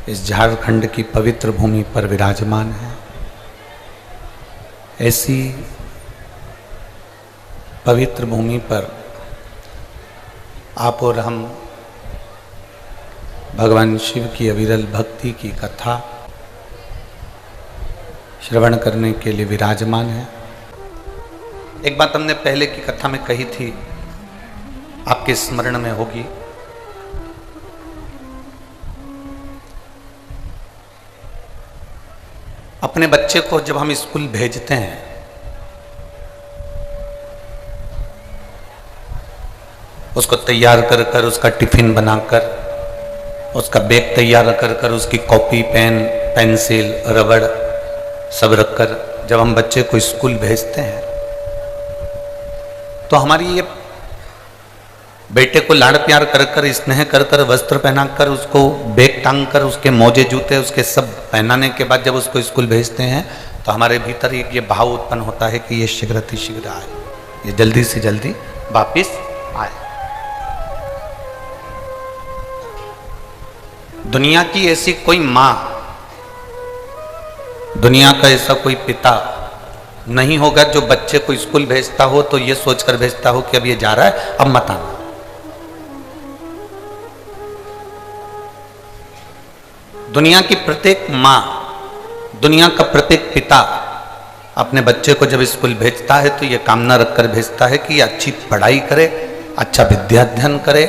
इस झारखंड की पवित्र भूमि पर विराजमान है। ऐसी पवित्र भूमि पर आप और हम भगवान शिव की अविरल भक्ति की कथा श्रवण करने के लिए विराजमान है। एक बात हमने पहले की कथा में कही थी, आपके स्मरण में होगी। अपने बच्चे को जब हम स्कूल भेजते हैं उसको तैयार कर कर, उसका टिफिन बनाकर, उसका बैग तैयार कर कर, उसकी कॉपी, पेन, पेंसिल, रबड़ सब रखकर जब हम बच्चे को स्कूल भेजते हैं तो हमारी ये बेटे को लाड़ प्यार कर कर, स्नेह कर कर, वस्त्र पहनाकर, उसको बैग टांग कर, उसके मोजे जूते उसके सब पहनाने के बाद जब उसको स्कूल भेजते हैं तो हमारे भीतर एक ये भाव उत्पन्न होता है कि ये शीघ्र अतिशीघ्र आए, ये जल्दी से जल्दी वापिस आए। दुनिया की ऐसी कोई माँ, दुनिया का ऐसा कोई पिता नहीं होगा जो बच्चे को स्कूल भेजता हो तो ये सोचकर भेजता हो कि अब ये जा रहा है, अब मत आना। दुनिया की प्रत्येक माँ, दुनिया का प्रत्येक पिता अपने बच्चे को जब स्कूल भेजता है तो ये कामना रखकर भेजता है कि ये अच्छी पढ़ाई करे, अच्छा विद्याध्ययन करे,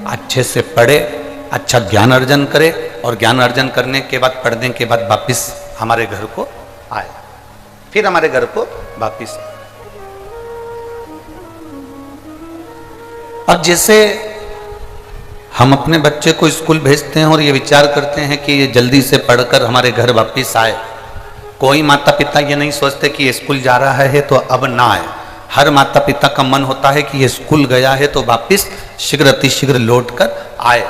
अच्छे से पढ़े, अच्छा ज्ञान अर्जन करे और ज्ञान अर्जन करने के बाद, पढ़ने के बाद वापिस हमारे घर को आए, फिर हमारे घर को वापिस आए। अब जैसे हम अपने बच्चे को स्कूल भेजते हैं और ये विचार करते हैं कि ये जल्दी से पढ़कर हमारे घर वापिस आए, कोई माता पिता ये नहीं सोचते कि ये स्कूल जा रहा है तो अब ना आए। हर माता पिता का मन होता है कि ये स्कूल गया है तो वापिस शीघ्र अतिशीघ्र लौट कर आए,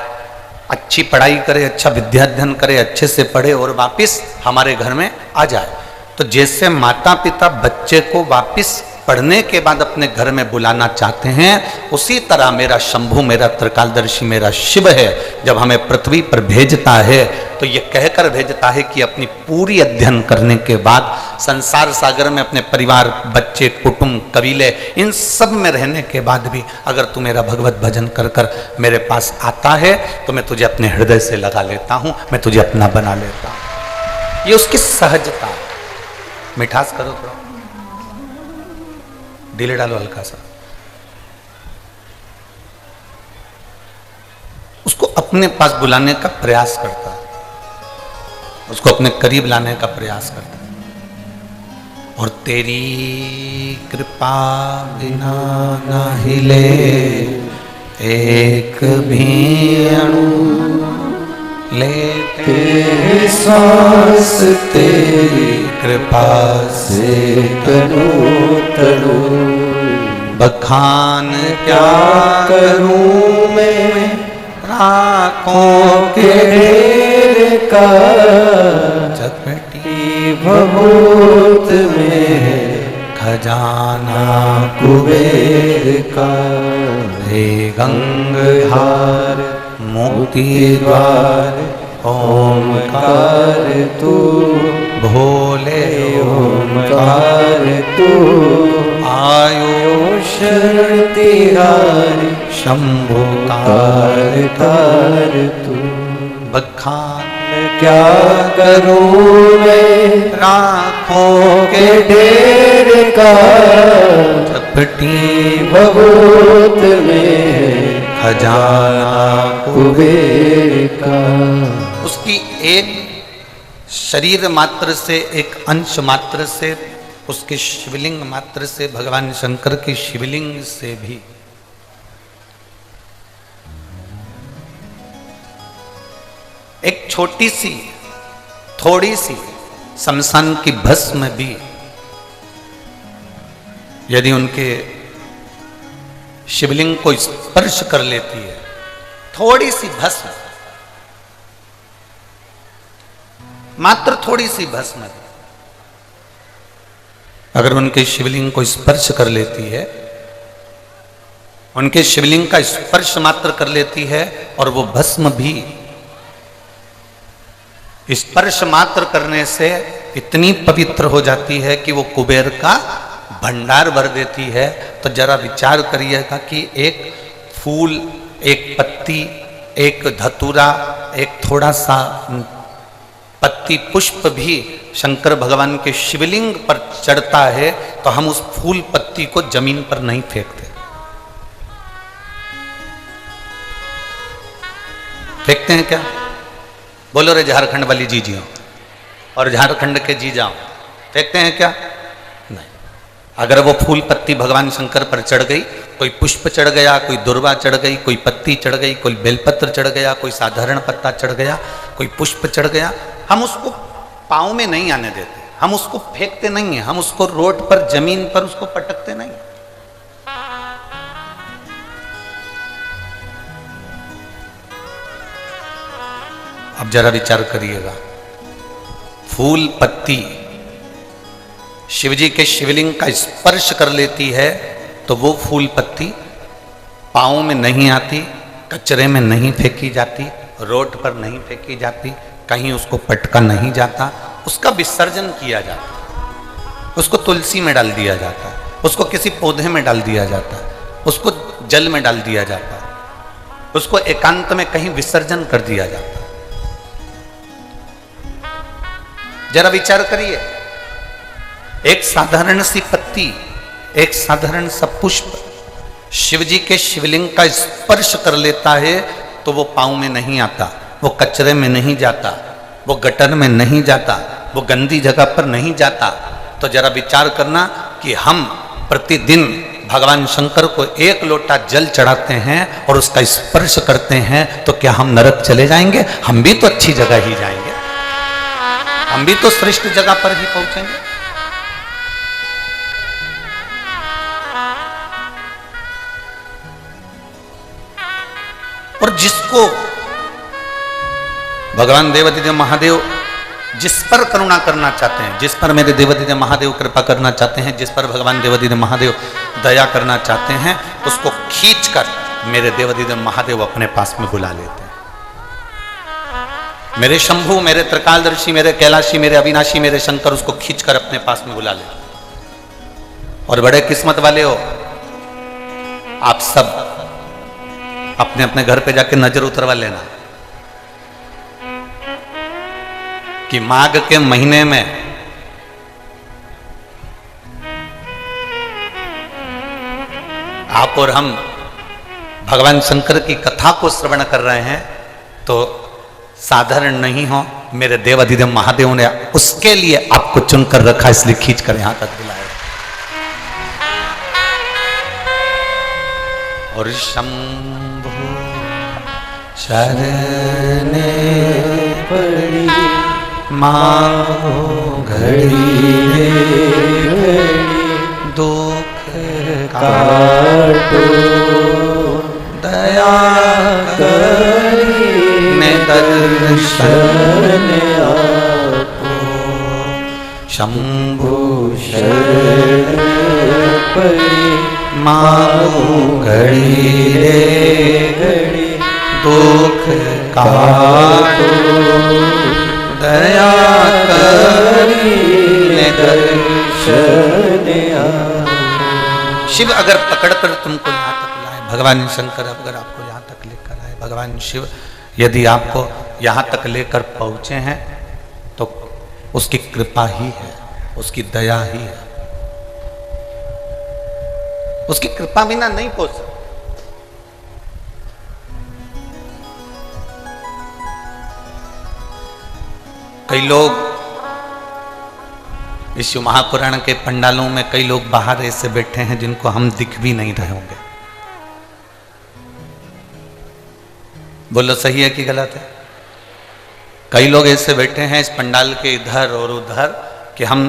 अच्छी पढ़ाई करे, अच्छा विद्याध्ययन करे, अच्छे से पढ़े और वापिस हमारे घर में आ जाए। तो जैसे माता पिता बच्चे को वापिस पढ़ने के बाद अपने घर में बुलाना चाहते हैं, उसी तरह मेरा शंभु, मेरा त्रिकालदर्शी, मेरा शिव है, जब हमें पृथ्वी पर भेजता है तो ये कहकर भेजता है कि अपनी पूरी अध्ययन करने के बाद संसार सागर में अपने परिवार, बच्चे, कुटुंब, कबीले, इन सब में रहने के बाद भी अगर तू मेरा भगवत भजन कर कर मेरे पास आता है तो मैं तुझे अपने हृदय से लगा लेता हूँ, मैं तुझे अपना बना लेता हूँ। ये उसकी सहजता। मिठास करो, थोड़ा दिल डालो हल्का सा, उसको अपने पास बुलाने का प्रयास करता है, उसको अपने करीब लाने का प्रयास करता है। और तेरी कृपा बिना न हिले एक भी अणु, लेते सांस तेरी कृपा से तनु तनु, बखान क्या करूं मैं राखों के ढेर का, चपटी भभूत में खजाना कुबेर का, हे गंगाधार मोती द्वार ओमकार तू, भोले ओमकार तू, आयुष तिहारी शंभु कार कार तू, बखान क्या करूं मैं राखों के ढेर का, चपटी भभूत में खजाना कुबेर का। उसकी एक शरीर मात्र से, एक अंश मात्र से, उसके शिवलिंग मात्र से, भगवान शंकर के शिवलिंग से भी एक छोटी सी, थोड़ी सी शमशान की भस्म भी यदि उनके शिवलिंग को स्पर्श कर लेती है, थोड़ी सी भस्म, मात्र थोड़ी सी भस्म अगर उनके शिवलिंग को स्पर्श कर लेती है, उनके शिवलिंग का स्पर्श मात्र कर लेती है और वो भस्म भी स्पर्श मात्र करने से इतनी पवित्र हो जाती है कि वो कुबेर का भंडार भर देती है। तो जरा विचार करिएगा कि एक फूल, एक पत्ती, एक धतूरा, एक थोड़ा सा पत्ती पुष्प भी शंकर भगवान के शिवलिंग पर चढ़ता है तो हम उस फूल पत्ती को जमीन पर नहीं फेंकते। फेंकते हैं क्या? बोलो रे झारखंड वाली जीजियों और झारखंड के जीजाओ, फेंकते हैं क्या? नहीं। अगर वो फूल पत्ती भगवान शंकर पर चढ़ गई, कोई पुष्प चढ़ गया, कोई दुर्वा चढ़ गई, कोई पत्ती चढ़ गई, कोई बेलपत्र चढ़ गया, कोई साधारण पत्ता चढ़ गया, कोई पुष्प चढ़ गया, हम उसको पाँव में नहीं आने देते, हम उसको फेंकते नहीं हैं, हम उसको रोड पर जमीन पर उसको पटकते नहीं। अब जरा विचार करिएगा, फूल पत्ती शिवजी के शिवलिंग का स्पर्श कर लेती है तो वो फूल पत्ती पाँव में नहीं आती, कचरे में नहीं फेंकी जाती, रोड पर नहीं फेंकी जाती, कहीं उसको पटका नहीं जाता, उसका विसर्जन किया जाता, उसको तुलसी में डाल दिया जाता, उसको किसी पौधे में डाल दिया जाता, उसको जल में डाल दिया जाता, उसको एकांत में कहीं विसर्जन कर दिया जाता। जरा विचार करिए, एक साधारण सी पत्ती, एक साधारण सा पुष्प शिवजी के शिवलिंग का स्पर्श कर लेता है तो वो पाँव में नहीं आता, वो कचरे में नहीं जाता, वो गटर में नहीं जाता, वो गंदी जगह पर नहीं जाता। तो जरा विचार करना कि हम प्रतिदिन भगवान शंकर को एक लोटा जल चढ़ाते हैं और उसका स्पर्श करते हैं तो क्या हम नरक चले जाएंगे? हम भी तो अच्छी जगह ही जाएंगे, हम भी तो श्रेष्ठ जगह पर ही पहुंचेंगे। और जिसको भगवान देवादिदेव महादेव जिस पर करुणा करना चाहते हैं, जिस पर मेरे देवादिदेव महादेव कृपा करना चाहते हैं, जिस पर भगवान देवादिदेव महादेव दया करना चाहते हैं, उसको खींचकर मेरे देवादिदेव महादेव अपने पास में बुला लेते हैं। मेरे शंभु, मेरे त्रिकालदर्शी, मेरे कैलाशी, मेरे अविनाशी, मेरे शंकर उसको खींचकर अपने पास में बुला लेते हैं। और बड़े किस्मत वाले हो आप सब, अपने अपने घर पे जाके नजर उतरवा लेना कि माघ के महीने में आप और हम भगवान शंकर की कथा को श्रवण कर रहे हैं तो साधारण नहीं हो, मेरे देवादिदेव महादेव ने उसके लिए आपको चुनकर रखा, इसलिए खींचकर यहां तक बुलाया। और शंभु शरणे पड़ी मांगो घड़ी दुख काटो दया करी ने दर्शन आपो। शंभु शरण पड़ी मांगो घड़ी रे घड़ी दुख काटो दया करी ने दर्शन आपो। शिव अगर पकड़कर तुमको यहाँ तक लाए, भगवान शंकर अगर आपको यहाँ तक लेकर आए, भगवान शिव यदि आपको यहाँ तक लेकर पहुँचे हैं तो उसकी कृपा ही है, उसकी दया ही है, उसकी कृपा बिना नहीं पहुंच सकते। कई लोग इस महापुराण के पंडालों में, कई लोग बाहर ऐसे बैठे हैं जिनको हम दिख भी नहीं रहे होंगे। बोलो सही है कि गलत है? कई लोग ऐसे बैठे हैं इस पंडाल के इधर और उधर कि हम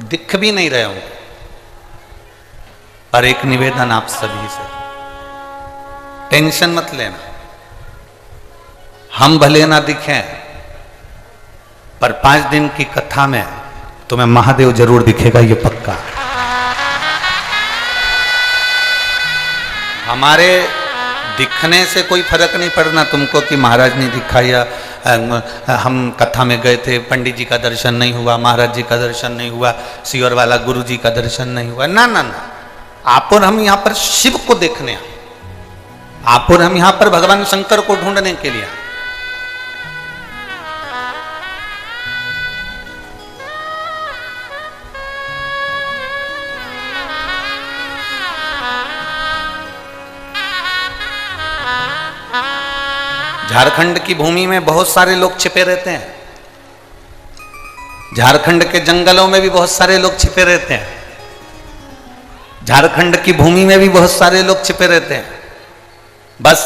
दिख भी नहीं रहे होंगे। पर एक निवेदन आप सभी से, टेंशन मत लेना, हम भले ना दिखें पर 5 दिन की कथा में तुम्हें महादेव जरूर दिखेगा, ये पक्का। हमारे दिखने से कोई फर्क नहीं पड़ना तुमको कि महाराज नहीं दिखा या हम कथा में गए थे, पंडित जी का दर्शन नहीं हुआ, महाराज जी का दर्शन नहीं हुआ, सियोर वाला गुरु जी का दर्शन नहीं हुआ। ना ना ना, आप और हम यहाँ पर शिव को देखने आए, आप और हम यहाँ पर भगवान शंकर को ढूंढने के लिए आए। झारखंड की भूमि में बहुत सारे लोग छिपे रहते हैं, झारखंड के जंगलों में भी बहुत सारे लोग छिपे रहते हैं, झारखंड की भूमि में भी बहुत सारे लोग छिपे रहते हैं। बस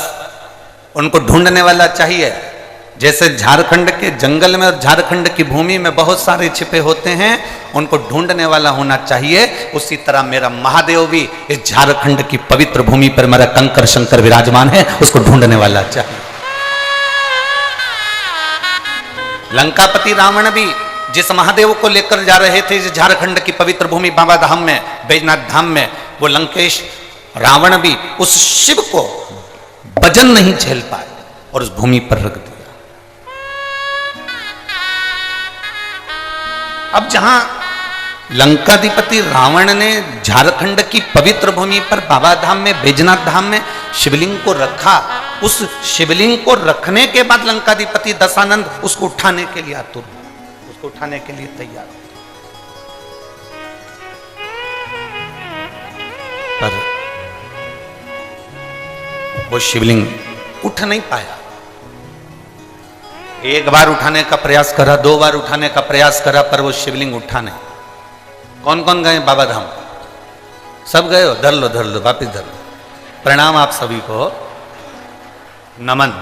उनको ढूंढने वाला चाहिए। जैसे झारखंड के जंगल में और झारखंड की भूमि में बहुत सारे छिपे होते हैं, उनको ढूंढने वाला होना चाहिए। उसी तरह मेरा महादेव भी इस झारखंड की पवित्र भूमि पर मेरा कंकर शंकर विराजमान है, उसको ढूंढने वाला चाहिए। लंकापति रावण भी जिस महादेव को लेकर जा रहे थे इस झारखंड की पवित्र भूमि बाबा धाम में, बैजनाथ धाम में, वो लंकेश रावण भी उस शिव को वजन नहीं झेल पाए और उस भूमि पर रख दिया। अब जहां लंकाधिपति रावण ने झारखंड की पवित्र भूमि पर बाबा धाम में, बैजनाथ धाम में शिवलिंग को रखा, उस शिवलिंग को रखने के बाद लंकाधिपति दशानंद उसको उठाने के लिए आतुर, उसको उठाने के लिए तैयार, पर वो शिवलिंग उठ नहीं पाया। एक बार उठाने का प्रयास करा, दो बार उठाने का प्रयास करा, पर वो शिवलिंग उठा नहीं। कौन कौन गए बाबा धाम? सब गए हो? धर लो धर लो, वापिस धर लो। प्रणाम आप सभी को, नमन।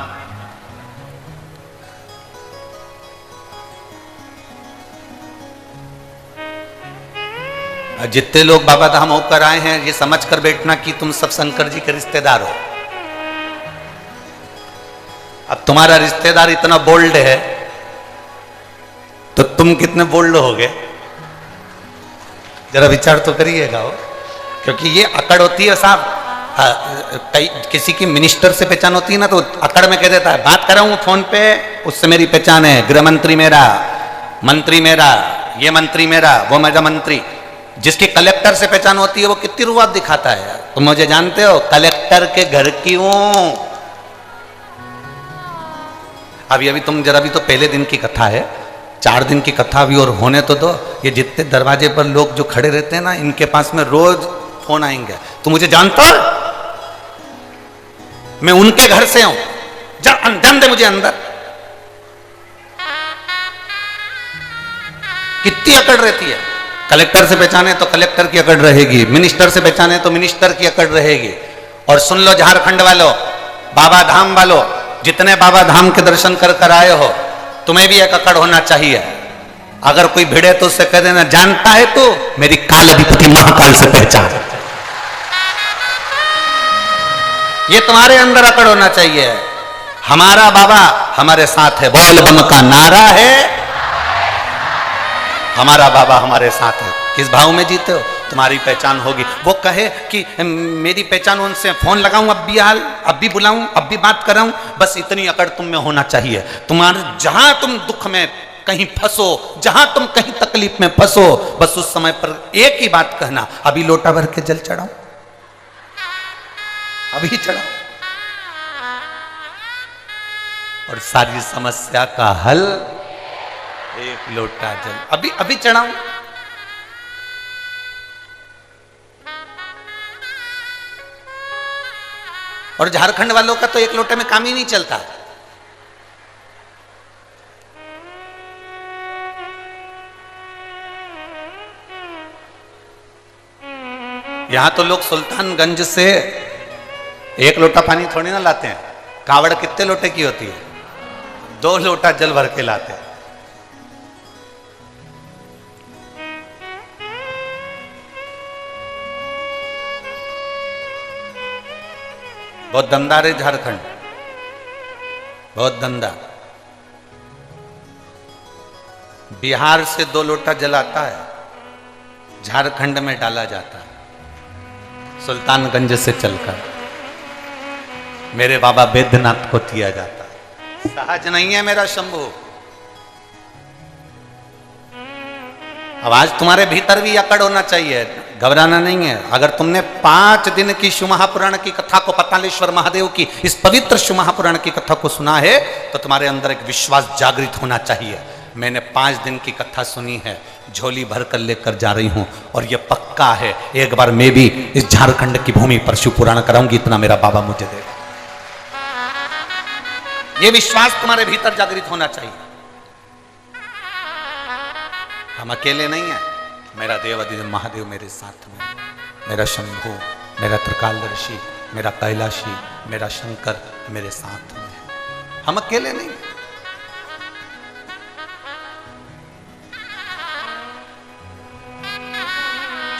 जितने लोग बाबा धाम होकर आए हैं ये समझ कर बैठना कि तुम सब शंकर जी के रिश्तेदार हो। अब तुम्हारा रिश्तेदार इतना बोल्ड है तो तुम कितने बोल्ड होगे, जरा विचार तो करिएगा हो। क्योंकि ये अकड़ होती है साहब, किसी की मिनिस्टर से पहचान होती है ना, तो अकड़ में कह देता है बात कर रहा हूं फोन पे, उससे मेरी पहचान है, गृह मंत्री मेरा, मंत्री मेरा, ये मंत्री मेरा, वो मेरा मंत्री। जिसकी कलेक्टर से पहचान होती है वो कितनी रुआब दिखाता है। तुम मुझे जानते हो, कलेक्टर के घर की हूं। अभी तुम जरा भी तो पहले दिन की कथा है, 4 दिन की कथा भी और होने तो दो। ये जितने दरवाजे पर लोग जो खड़े रहते हैं ना, इनके पास में रोज फोन आएंगे, तू मुझे जानता है, मैं उनके घर से हूं, जान दे मुझे अंदर। कितनी अकड़ रहती है। कलेक्टर से पहचाने तो कलेक्टर की अकड़ रहेगी, मिनिस्टर से पहचाने तो मिनिस्टर की अकड़ रहेगी। और सुन लो झारखंड वालों, बाबा धाम वालों, जितने बाबा धाम के दर्शन कर कर आए हो, तुम्हें भी एक अकड़ होना चाहिए। अगर कोई भिड़े तो उससे कह देना, जानता है तू मेरी काल अधिपति महाकाल से पहचान। ये तुम्हारे अंदर अकड़ होना चाहिए। हमारा बाबा हमारे साथ है, बोल बम का नारा है, हमारा बाबा हमारे साथ है। किस भाव में जीते हो, तुम्हारी पहचान होगी। वो कहे कि मेरी पहचान उनसे, फोन लगाऊं अब भी, हाल अब भी बुलाऊं, अब भी बात कराऊं, बस इतनी अकड़ तुम में होना चाहिए। तुम्हारे जहां तुम दुख में कहीं फंसो, जहां तुम कहीं तकलीफ में फंसो, बस उस समय पर एक ही बात कहना, अभी लोटा भर के जल चढ़ाओ, अभी चढ़ाओ, और सारी समस्या का हल एक लोटा जल, अभी अभी चढ़ाऊं। और झारखंड वालों का तो एक लोटे में काम ही नहीं चलता। यहां तो लोग सुल्तानगंज से एक लोटा पानी थोड़ी ना लाते हैं। कावड़ कितने लोटे की होती है? 2 लोटा जल भर के लाते हैं। बहुत दमदार है झारखंड, बहुत दमदार। बिहार से 2 लोटा जल आता है, झारखंड में डाला जाता है सुल्तानगंज से चलकर, मेरे बाबा बैद्यनाथ को दिया जाता है। सहज नहीं है मेरा शंभु। अब आज तुम्हारे भीतर भी अकड़ होना चाहिए, घबराना नहीं है। अगर तुमने 5 दिन की शिव महापुराण की कथा को, पतालेश्वर महादेव की इस पवित्र शिव महापुराण की कथा को सुना है तो तुम्हारे अंदर एक विश्वास जागृत होना चाहिए। मैंने 5 दिन की कथा सुनी है, झोली भर कर लेकर जा रही हूं और यह पक्का है एक बार मैं भी इस झारखंड की भूमि पर शिव पुराण कराऊंगी, इतना मेरा बाबा मुझे देगा। यह विश्वास तुम्हारे भीतर जागृत होना चाहिए। हम अकेले नहीं हैं, मेरा देवाधिदेव महादेव मेरे साथ में, मेरा शंभु, मेरा त्रिकालदर्शी, मेरा कैलाशी, मेरा शंकर मेरे साथ में। हम अकेले नहीं।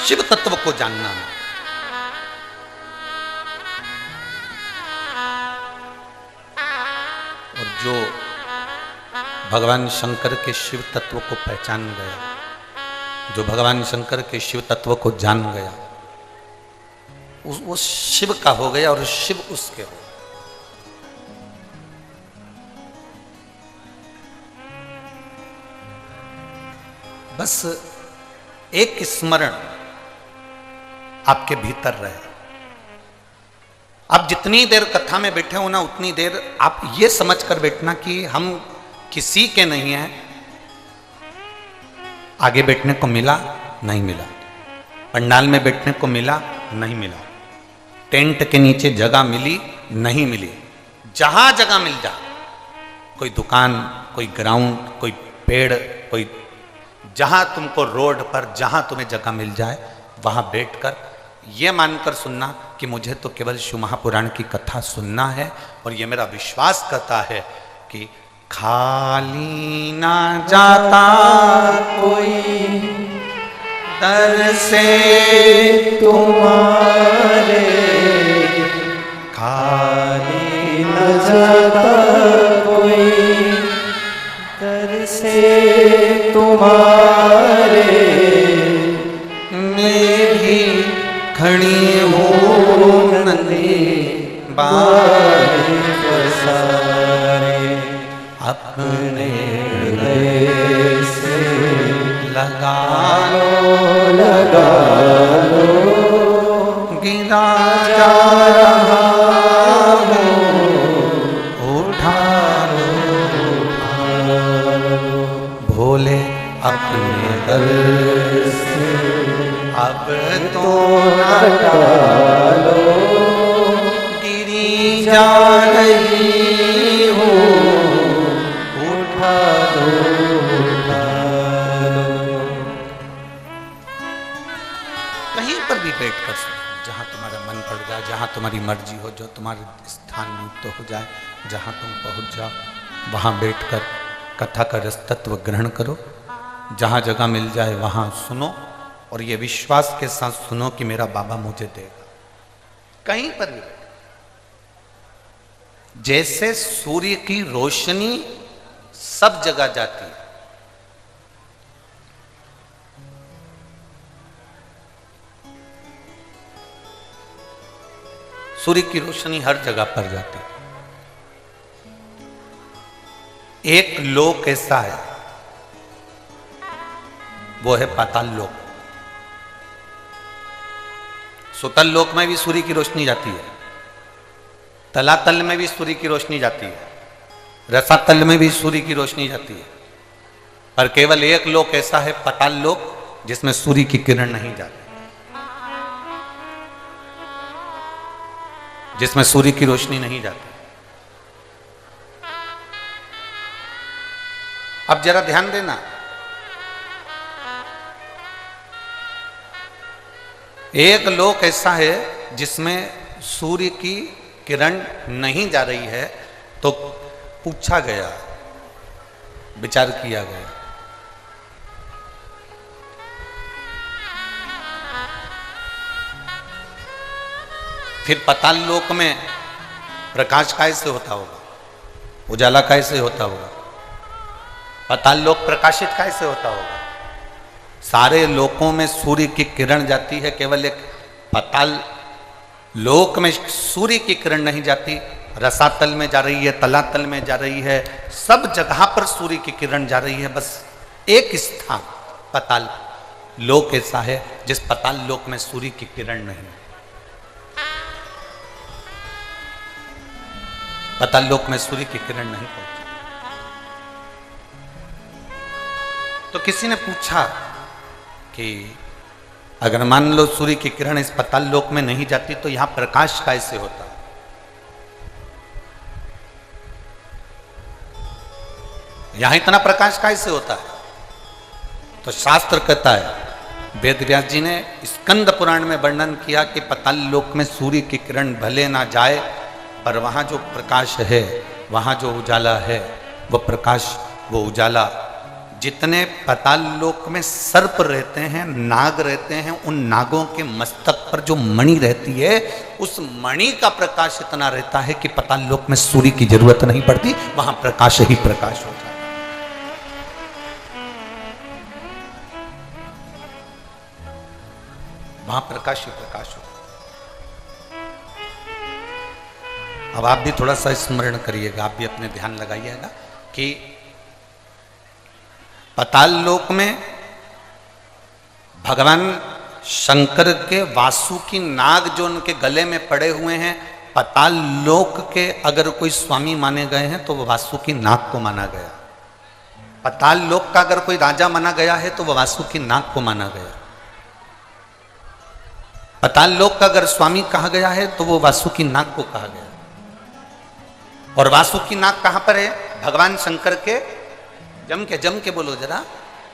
शिव तत्व को जानना, और जो भगवान शंकर के शिव तत्व को पहचान गया, जो भगवान शंकर के शिव तत्व को जान गया, वो शिव का हो गया और शिव उसके हो। बस एक स्मरण आपके भीतर रहे। आप जितनी देर कथा में बैठे हो ना, उतनी देर आप ये समझ कर बैठना कि हम किसी के नहीं हैं। आगे बैठने को मिला नहीं मिला, पंडाल में बैठने को मिला नहीं मिला, टेंट के नीचे जगह मिली नहीं मिली, जहां जगह मिल जा, कोई दुकान, कोई ग्राउंड, कोई पेड़, कोई जहां तुमको रोड पर जहां तुम्हें जगह मिल जाए वहां बैठकर यह मानकर सुनना कि मुझे तो केवल शिव महापुराण की कथा सुनना है, और यह मेरा विश्वास करता है कि खाली ना जाता कोई दर से तुम्हारे, खाली ना जाता कोई दर से तुम्हारे, मैं भी खड़ी हूँ नंदी बारी पसारे, अपने हृदय से लगा लो, गिरा जा रहा हूँ, उठा लो, भोले अपने दर से अब तो हटा लो, गिरी जा रही हो, उठा दो, उठा दो। कहीं पर भी बैठ कर सुनो, जहां तुम्हारा मन पड़ जाए, जहां तुम्हारी मर्जी हो, जो तुम्हारे स्थान युक्त हो जाए, जहां तुम पहुंच जाओ वहां बैठकर कथा का रस तत्व ग्रहण करो। जहां जगह मिल जाए वहां सुनो, और ये विश्वास के साथ सुनो कि मेरा बाबा मुझे देगा। कहीं पर भी जैसे सूर्य की रोशनी सब जगह जाती है, सूर्य की रोशनी हर जगह पर जाती है। एक लोक ऐसा है, वो है पाताल लोक। सुतल लोक में भी सूर्य की रोशनी जाती है, तलातल में भी सूर्य की रोशनी जाती है, रसातल में भी सूर्य की रोशनी जाती है, पर केवल एक लोक ऐसा है पाताल लोक जिसमें सूर्य की किरण नहीं जाती, जिसमें सूर्य की रोशनी नहीं जाती। अब जरा ध्यान देना, एक लोक ऐसा है जिसमें सूर्य की किरण नहीं जा रही है, तो पूछा गया, विचार किया गया, फिर पाताल लोक में प्रकाश कैसे होता होगा, उजाला कैसे होता होगा, पाताल लोक प्रकाशित कैसे होता होगा। सारे लोकों में सूर्य की किरण जाती है, केवल एक पाताल लोक में सूर्य की किरण नहीं जाती, रसातल में जा रही है, तलातल में जा रही है, सब जगह पर सूर्य की किरण जा रही है। बस एक स्थान पाताल लोक ऐसा है जिस पाताल लोक में सूर्य की किरण नहीं। पाताल लोक में सूर्य की किरण नहीं पहुंची। तो किसी ने पूछा कि अगर मान लो सूर्य की किरण इस पाताल लोक में नहीं जाती तो यहां प्रकाश कैसे होता? यहां इतना प्रकाश कैसे होता है? तो शास्त्र कहता है, वेद व्यास जी ने स्कंद पुराण में वर्णन किया कि पाताल लोक में सूर्य की किरण भले ना जाए, पर वहां जो प्रकाश है, वहां जो उजाला है, वो प्रकाश, वो उजाला, जितने पाताल लोक में सर्प रहते हैं, नाग रहते हैं, उन नागों के मस्तक पर जो मणि रहती है, उस मणि का प्रकाश इतना रहता है कि पाताल लोक में सूर्य की जरूरत नहीं पड़ती, वहां प्रकाश ही प्रकाश होता है। वहां प्रकाश ही प्रकाश होता है। अब आप भी थोड़ा सा स्मरण करिएगा, आप भी अपने ध्यान लगाइएगा कि पाताल लोक में भगवान शंकर के वासुकी नाग जो उनके गले में पड़े हुए हैं, पाताल लोक के अगर कोई स्वामी माने गए हैं तो वो वासुकी नाग को माना गया। पाताल लोक का अगर कोई राजा माना गया है तो वो वासुकी नाग को माना गया। पाताल लोक का अगर स्वामी कहा गया है तो वो वासुकी नाग को कहा गया। और वासुकी नाग कहां पर है? भगवान शंकर के जम के बोलो जरा,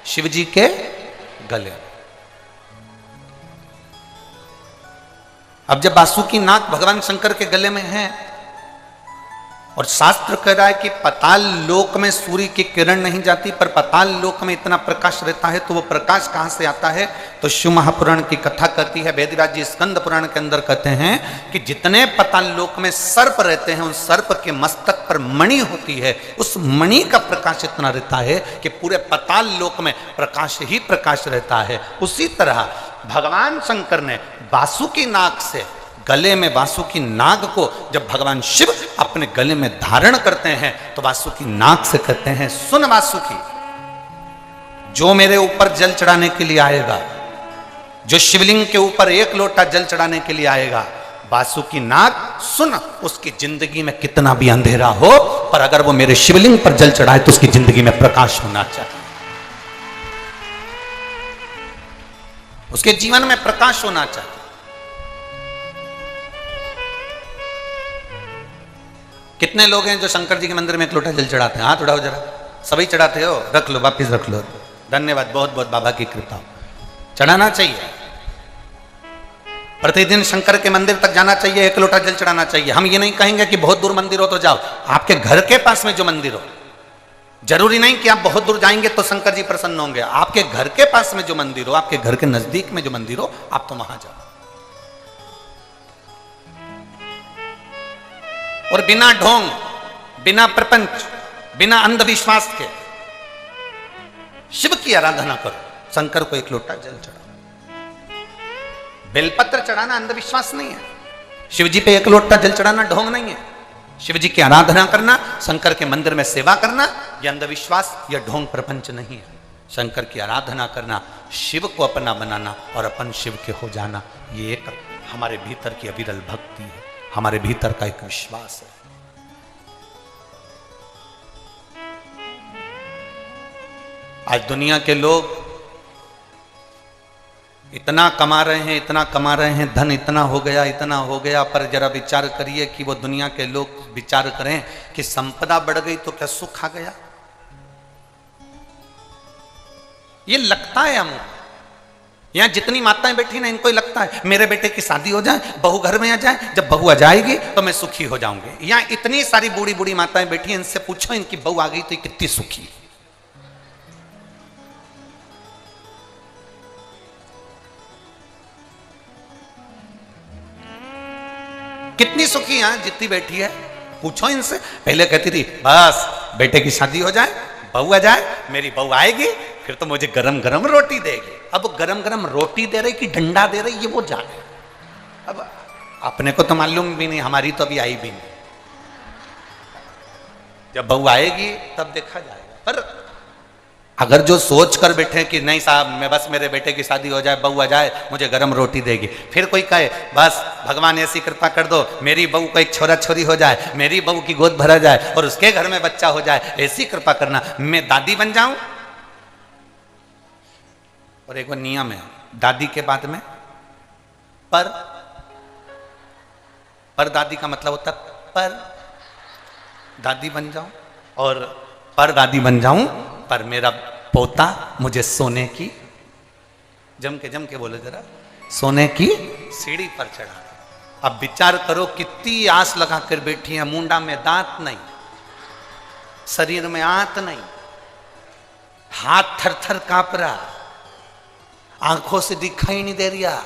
शिव जी के गले। अब जब वासुकी नाग भगवान शंकर के गले में है और शास्त्र कह रहा है कि पाताल लोक में सूर्य की किरण नहीं जाती, पर पाताल लोक में इतना प्रकाश रहता है, तो वो प्रकाश कहां से आता है? तो शिव महापुराण की कथा कहती है, वेदव्यास जी स्कंद पुराण के अंदर कहते हैं कि जितने पाताल लोक में सर्प रहते हैं, उस सर्प के मस्तक पर मणि होती है, उस मणि का प्रकाश इतना रहता है कि पूरे पाताल लोक में प्रकाश ही प्रकाश रहता है। उसी तरह भगवान शंकर ने वासुकी नाग से, गले में वासुकी नाग को जब भगवान शिव अपने गले में धारण करते हैं तो वासुकी नाग से कहते हैं, सुन वासुकी, जो मेरे ऊपर जल चढ़ाने के लिए आएगा, जो शिवलिंग के ऊपर 1 लोटा जल चढ़ाने के लिए आएगा, वासुकी नाग सुन, उसकी जिंदगी में कितना भी अंधेरा हो, पर अगर वो मेरे शिवलिंग पर जल चढ़ाए तो उसकी जिंदगी में प्रकाश होना चाहिए, उसके जीवन में प्रकाश होना चाहिए। कितने लोग हैं जो शंकर जी के मंदिर में 1 लोटा जल चढ़ाते हैं? हाथ उठाओ जरा। सभी चढ़ाते हो? रख लो, वापिस रख लो। धन्यवाद, बहुत बहुत बाबा की कृपा। चढ़ाना चाहिए, प्रतिदिन शंकर के मंदिर तक जाना चाहिए, 1 लोटा जल चढ़ाना चाहिए। हम ये नहीं कहेंगे कि बहुत दूर मंदिर हो तो जाओ, आपके घर के पास में जो मंदिर हो, जरूरी नहीं कि आप बहुत दूर जाएंगे तो शंकर जी प्रसन्न होंगे। आपके घर के पास में जो मंदिर हो, आपके घर के नजदीक में जो मंदिर हो, आप तो वहां जाओ। और बिना ढोंग, बिना प्रपंच, बिना अंधविश्वास के शिव की आराधना करो। शंकर को 1 लोटा जल चढ़ाओ। बेलपत्र चढ़ाना अंधविश्वास नहीं है, शिव जी पे 1 लोटा जल चढ़ाना ढोंग नहीं है। शिव जी की आराधना करना, शंकर के मंदिर में सेवा करना, यह अंधविश्वास या ढोंग प्रपंच नहीं है। शंकर की आराधना करना, शिव को अपना बनाना और अपन शिव के हो जाना, ये एक हमारे भीतर की अविरल भक्ति है, हमारे भीतर का एक विश्वास है। आज दुनिया के लोग इतना कमा रहे हैं, इतना कमा रहे हैं, धन इतना हो गया, पर जरा विचार करिए कि वो दुनिया के लोग विचार करें कि संपदा बढ़ गई तो क्या सुख आ गया? ये लगता है हमको। यहां जितनी माताएं बैठी ना, इनको ही लगता है मेरे बेटे की शादी हो जाए, बहू घर में आ जाए, जब बहू आ जाएगी तो मैं सुखी हो जाऊंगी। यहां इतनी सारी बूढ़ी बूढ़ी माताएं बैठी हैं, इनसे पूछो इनकी बहू आ गई तो ये कितनी सुखी, कितनी सुखी है जितनी बैठी है। पूछो इनसे। पहले कहती थी बस बेटे की शादी हो जाए, बहू आ जाए, मेरी बहू आएगी फिर तो मुझे गरम गरम रोटी देगी। अब गरम गरम रोटी दे रही कि डंडा दे रही, ये वो जाने। अब अपने को तो मालूम भी नहीं, हमारी तो अभी आई भी नहीं। जब बहू आएगी तब देखा जाएगा। पर अगर जो सोच कर बैठे कि नहीं साहब मैं बस मेरे बेटे की शादी हो जाए, बहू आ जाए, मुझे गर्म रोटी देगी, फिर कोई कहे बस भगवान ऐसी कृपा कर दो मेरी बहू को एक छोरा छोरी हो जाए, मेरी बहू की गोद भरा जाए और उसके घर में बच्चा हो जाए, ऐसी कृपा करना, मैं दादी बन जाऊं। और एक वो नियम है दादी के बाद में पर दादी का मतलब होता पर दादी बन जाऊं और पर दादी बन जाऊं पर मेरा पोता मुझे सोने की जम के बोले जरा सोने की सीढ़ी पर चढ़ा। अब विचार करो कितनी आस लगा कर बैठी है, मुंडा में दांत नहीं, शरीर में आंत नहीं, हाथ थर थर कांप रहा, आंखों से दिखाई नहीं दे रिया,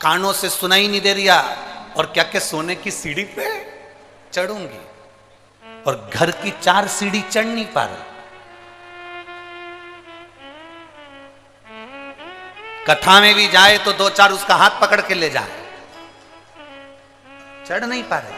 कानों से सुनाई नहीं दे रिया, और क्या क्या सोने की सीढ़ी पे चढ़ूंगी और घर की 4 सीढ़ी चढ़ नहीं पा रही। कथा में भी जाए तो 2-4 उसका हाथ पकड़ के ले जाए, चढ़ नहीं पा रहे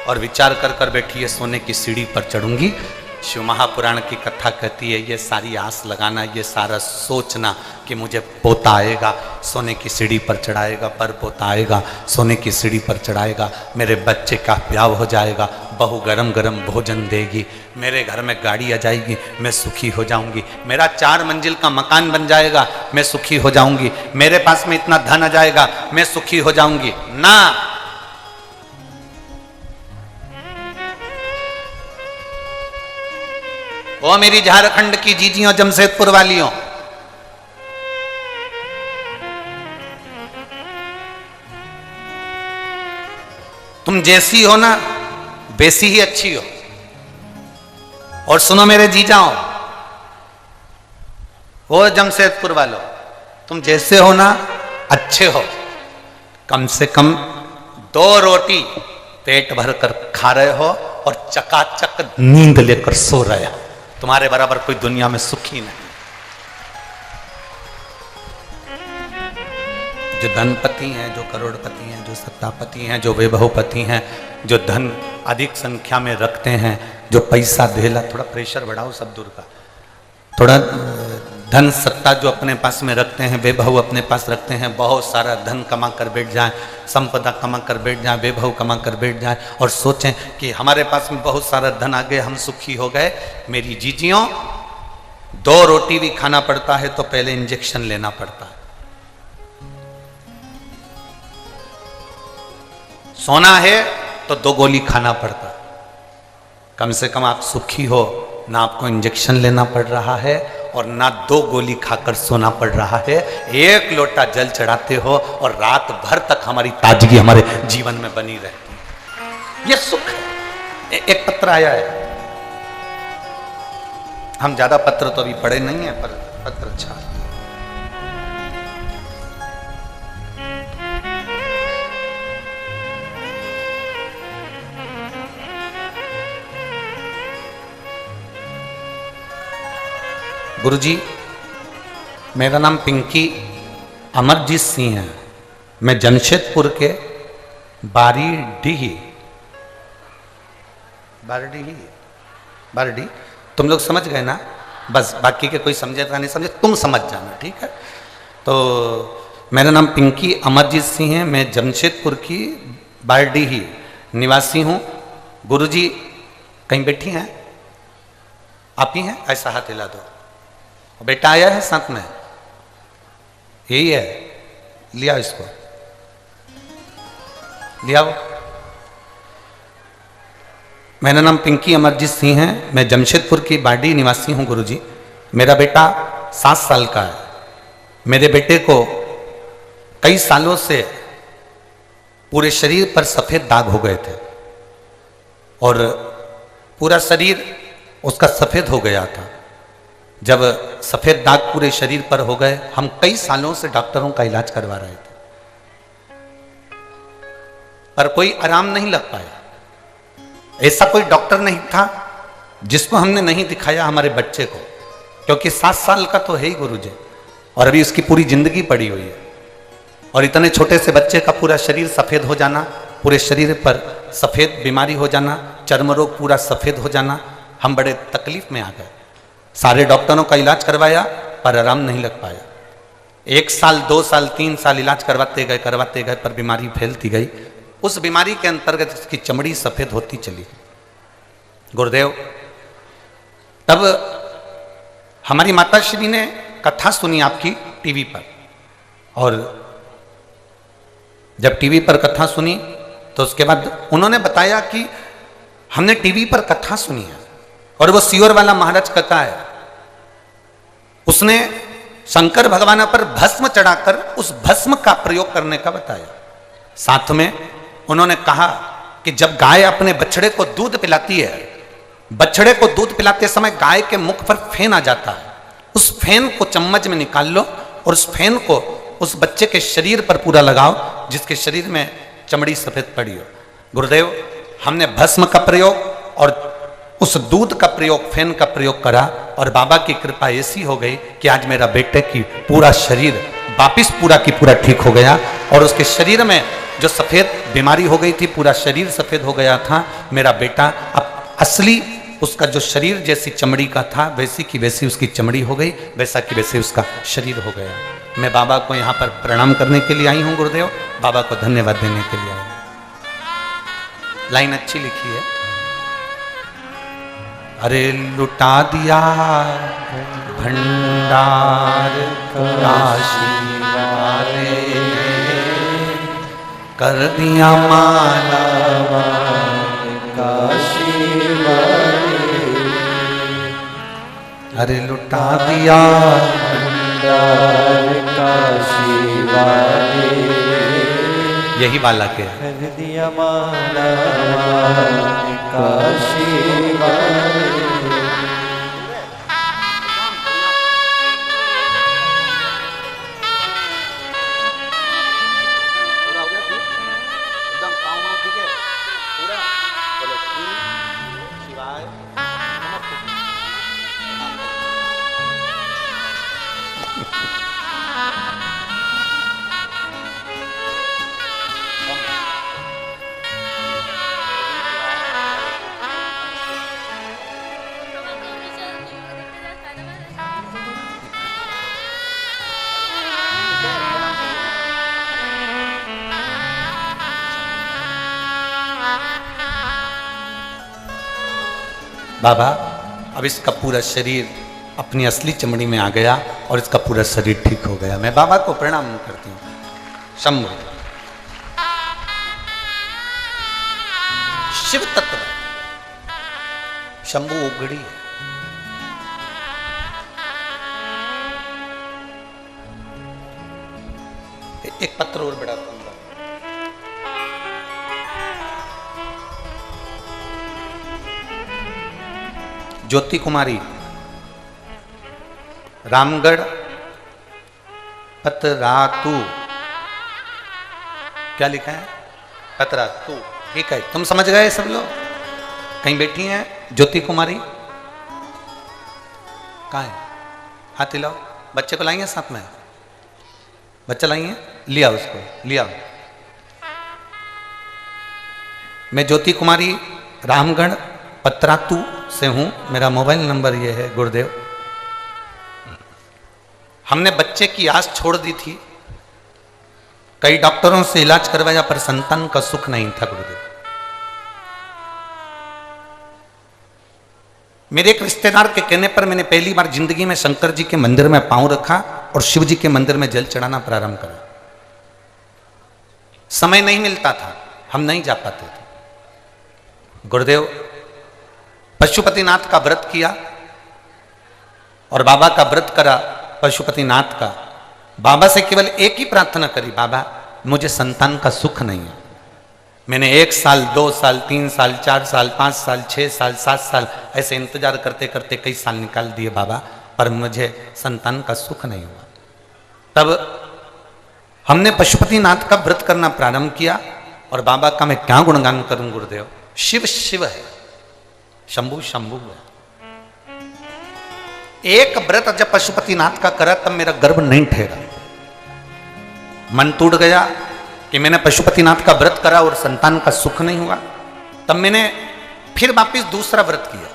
और विचार कर कर बैठी है सोने की सीढ़ी पर चढ़ूंगी। शिव महापुराण की कथा कहती है ये सारी आस लगाना, ये सारा सोचना कि मुझे पोता आएगा सोने की सीढ़ी पर चढ़ाएगा, पर पोता आएगा सोने की सीढ़ी पर चढ़ाएगा, मेरे बच्चे का ब्याह हो जाएगा, बहू गरम गरम भोजन देगी, मेरे घर में गाड़ी आ जाएगी, मैं सुखी हो जाऊंगी, मेरा 4 मंजिल का मकान बन जाएगा, मैं सुखी हो जाऊंगी, मेरे पास में इतना धन आ जाएगा, मैं सुखी हो जाऊंगी। ना, वो मेरी झारखंड की जीजियों, जमशेदपुर वालियों, तुम जैसी हो ना वैसी ही अच्छी हो। और सुनो मेरे जीजाओ, वो जमशेदपुर वालों, तुम जैसे हो ना अच्छे हो, कम से कम 2 रोटी पेट भर कर खा रहे हो और चकाचक नींद लेकर सो रहे हो। तुम्हारे बराबर कोई दुनिया में सुखी नहीं। जो धनपति हैं, जो करोड़पति हैं, जो सत्तापति हैं, जो वैभवपति हैं, जो धन अधिक संख्या में रखते हैं, जो पैसा धेला, थोड़ा प्रेशर बढ़ाओ सब दूर का, थोड़ा धन सत्ता जो अपने पास में रखते हैं, वैभव अपने पास रखते हैं, बहुत सारा धन कमा कर बैठ जाएं, संपदा कमा कर बैठ जाएं, वैभव कमा कर बैठ जाएं और सोचें कि हमारे पास में बहुत सारा धन आ गया, हम सुखी हो गए। मेरी जीजियों, 2 रोटी भी खाना पड़ता है तो पहले इंजेक्शन लेना पड़ता है। सोना है तो 2 गोली खाना पड़ता है। कम से कम आप सुखी हो, ना आपको इंजेक्शन लेना पड़ रहा है और ना 2 गोली खाकर सोना पड़ रहा है, 1 लोटा जल चढ़ाते हो और रात भर तक हमारी ताजगी हमारे जीवन में बनी रहती है। ये सुख है। एक पत्र आया है, हम ज्यादा पत्र तो अभी पढ़े नहीं है पर पत्र अच्छा है। गुरुजी, मेरा नाम पिंकी अमरजीत सिंह है, मैं जमशेदपुर के बारीडीह तुम लोग समझ गए ना, बस बाकी के कोई समझेगा नहीं समझे, तुम समझ जाना, ठीक है। तो मेरा नाम पिंकी अमरजीत सिंह है, मैं जमशेदपुर की बारीडीह निवासी हूँ। गुरुजी कहीं बैठी हैं? आप ही हैं? ऐसा हाथ हिला दो। बेटा आया है साथ में? यही है, लिया इसको, लिया। मेरा नाम पिंकी अमरजीत सिंह है, मैं जमशेदपुर की बाडी निवासी हूँ। गुरुजी, मेरा बेटा 7 साल का है। मेरे बेटे को कई सालों से पूरे शरीर पर सफेद दाग हो गए थे और पूरा शरीर उसका सफेद हो गया था। जब सफेद दाग पूरे शरीर पर हो गए, हम कई सालों से डॉक्टरों का इलाज करवा रहे थे पर कोई आराम नहीं लग पाया। ऐसा कोई डॉक्टर नहीं था जिसको हमने नहीं दिखाया हमारे बच्चे को, क्योंकि 7 साल का तो है ही गुरुजी और अभी उसकी पूरी जिंदगी पड़ी हुई है। और इतने छोटे से बच्चे का पूरा शरीर सफेद हो जाना, पूरे शरीर पर सफेद बीमारी हो जाना, चर्म रोग पूरा सफेद हो जाना, हम बड़े तकलीफ में आ गए। सारे डॉक्टरों का इलाज करवाया पर आराम नहीं लग पाया। 1 साल 2 साल 3 साल इलाज करवाते गए पर बीमारी फैलती गई। उस बीमारी के अंतर्गत इसकी चमड़ी सफेद होती चली। गुरुदेव, तब हमारी माता श्री ने कथा सुनी आपकी टीवी पर, और जब टीवी पर कथा सुनी तो उसके बाद उन्होंने बताया कि हमने टीवी पर कथा सुनी है और वो सीवर वाला महाराज कथा है। उसने शंकर भगवान पर भस्म चढ़ाकर उस भस्म का प्रयोग करने का बताया। साथ में उन्होंने कहा कि जब गाय अपने बछड़े को दूध पिलाती है, बछड़े को दूध पिलाते समय गाय के मुख पर फेन आ जाता है, उस फेन को चम्मच में निकाल लो और उस फेन को उस बच्चे के शरीर पर पूरा लगाओ जिसके शरीर में चमड़ी सफेद पड़ी हो। गुरुदेव, हमने भस्म का प्रयोग और उस दूध का प्रयोग, फेन का प्रयोग करा और बाबा की कृपा ऐसी हो गई कि आज मेरा बेटे की पूरा शरीर वापिस पूरा की पूरा ठीक हो गया और उसके शरीर में जो सफेद बीमारी हो गई थी, पूरा शरीर सफेद हो गया था। मेरा बेटा अब असली उसका जो शरीर जैसी चमड़ी का था वैसी की वैसी उसकी चमड़ी हो गई, वैसा की वैसे उसका शरीर हो गया। मैं बाबा को यहाँ पर प्रणाम करने के लिए आई हूँ गुरुदेव, बाबा को धन्यवाद देने के लिए आई हूँ। लाइन अच्छी लिखी है। अरे लुटा दिया भंडार काशी वाले, कर दिया माला काशी वाले, अरे लुटा दिया भंडार काशी वाले, यही वाला के कर दिया माला काशी वाले। बाबा, अब इसका पूरा शरीर अपनी असली चमड़ी में आ गया और इसका पूरा शरीर ठीक हो गया। मैं बाबा को प्रणाम करती हूँ। शंभु शिव तत्व, शंभु उगड़ी है। एक पत्र और बढ़ाता हूँ। ज्योति कुमारी, रामगढ़, पतरातू, क्या लिखा है? पतरातू, ठीक है। तुम समझ गए सब लोग? कहीं बैठी हैं ज्योति कुमारी? कहाँ है? हाथ हिलाओ। बच्चे को लाइए साथ में, बच्चा लाइए, लिया उसको, लिया। मैं ज्योति कुमारी रामगढ़ पतरातू से हूं। मेरा मोबाइल नंबर ये है गुरुदेव। हमने बच्चे की आस छोड़ दी थी, कई डॉक्टरों से इलाज करवाया पर संतान का सुख नहीं था गुरुदेव। मेरे एक रिश्तेदार के कहने पर मैंने पहली बार जिंदगी में शंकर जी के मंदिर में पांव रखा और शिव जी के मंदिर में जल चढ़ाना प्रारंभ करा। समय नहीं मिलता था, हम नहीं जा पाते थे। गुरुदेव, पशुपतिनाथ का व्रत किया और बाबा का व्रत करा पशुपतिनाथ का। बाबा से केवल एक ही प्रार्थना करी, बाबा मुझे संतान का सुख नहीं है। मैंने 1 साल 2 साल 3 साल 4 साल 5 साल 6 साल 7 साल ऐसे इंतजार करते करते कई साल निकाल दिए बाबा, पर मुझे संतान का सुख नहीं हुआ। तब हमने पशुपतिनाथ का व्रत करना प्रारंभ किया और बाबा का मैं क्या गुणगान करूं गुरुदेव। शिव शिव है, शंभु शंभु है। एक व्रत जब पशुपतिनाथ का करा तब मेरा गर्भ नहीं ठहरा। मन टूट गया कि मैंने पशुपतिनाथ का व्रत करा और संतान का सुख नहीं हुआ। तब मैंने फिर वापिस दूसरा व्रत किया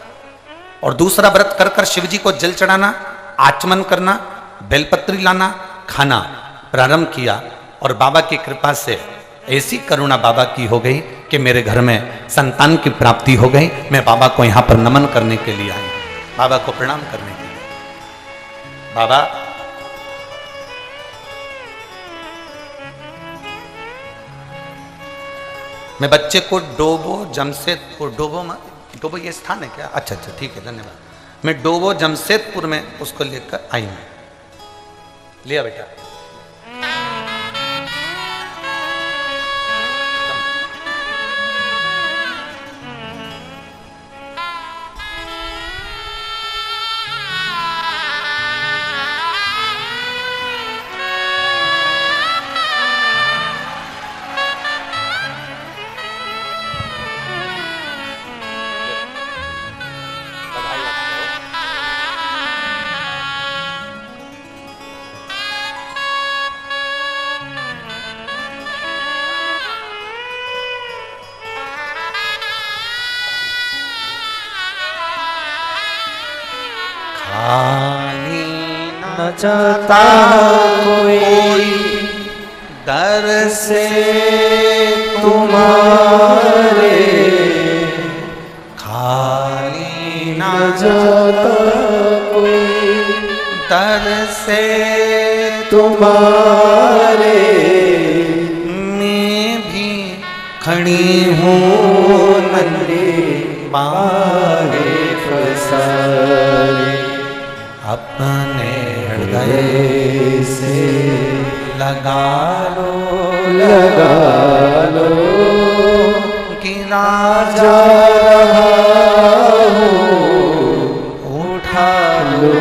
और दूसरा व्रत कर कर शिव जी को जल चढ़ाना, आचमन करना, बेलपत्री लाना, खाना प्रारंभ किया। और बाबा की कृपा से ऐसी करुणा बाबा की हो गई कि मेरे घर में संतान की प्राप्ति हो गई। मैं बाबा को यहाँ पर नमन करने के लिए आई, बाबा को प्रणाम करने के लिए। बाबा मैं बच्चे को डोबो जमशेदपुर, डोबो ये स्थान है क्या? अच्छा अच्छा ठीक है, धन्यवाद। मैं डोबो जमशेदपुर में उसको लेकर आई हूं। लिया बेटा। खाली न जाता कोई दर से तुम्हारे, खाली न जाता कोई दर से तुम्हारे, मैं भी खड़ी हूँ नन्हे बारे फसारे, अपने हृदय से लगा लो गिरा जा रहा हूँ, उठा लो